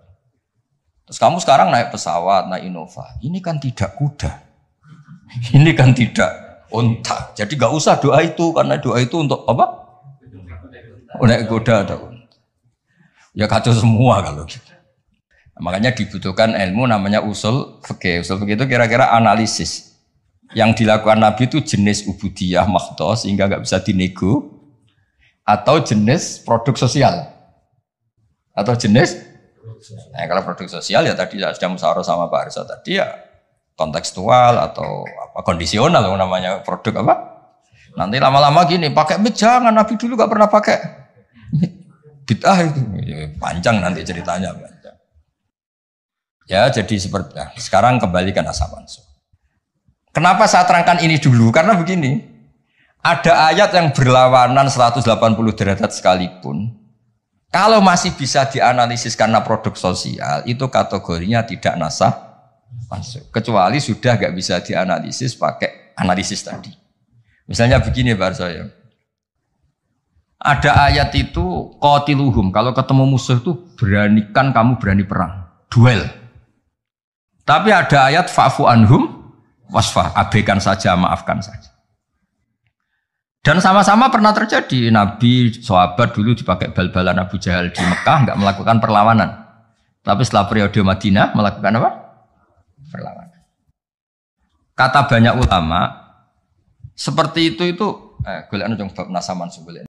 Terus kamu sekarang naik pesawat, naik Innova, ini kan tidak kuda, ini kan tidak unta. Jadi gak usah doa itu, karena doa itu untuk apa? Naik kuda atau unta. Ya kacau semua kalau gitu. Makanya dibutuhkan ilmu namanya usul fikih. Usul fikih itu kira-kira analisis. Yang dilakukan Nabi itu jenis ubudiyah mahdhah sehingga nggak bisa dinego, atau jenis produk sosial, atau jenis kalau produk sosial ya tadi sudah musyawarah sama Pak Arsa tadi ya kontekstual atau apa kondisional namanya produk apa. Nanti lama-lama gini pakai mic jangan, Nabi dulu nggak pernah pakai bid'ah itu panjang nanti ceritanya panjang. Ya jadi seperti sekarang kembalikan asal mansuh. Kenapa saya terangkan ini dulu? Karena begini, ada ayat yang berlawanan 180 derajat sekalipun, kalau masih bisa dianalisis karena produk sosial, itu kategorinya tidak nasah masuk. Kecuali sudah nggak bisa dianalisis pakai analisis tadi. Misalnya begini Pak Arsoyo, ada ayat itu qatiluhum, kalau ketemu musuh itu beranikan kamu berani perang, duel. Tapi ada ayat fa'fu anhum wasfah, abaikan saja, maafkan saja. Dan sama-sama pernah terjadi. Nabi, sahabat dulu dipakai bal-balan Abu Jahal di Mekah, nggak melakukan perlawanan. Tapi setelah periode Madinah melakukan apa? Perlawanan. Kata banyak ulama, seperti itu golek bab nasaman sebelum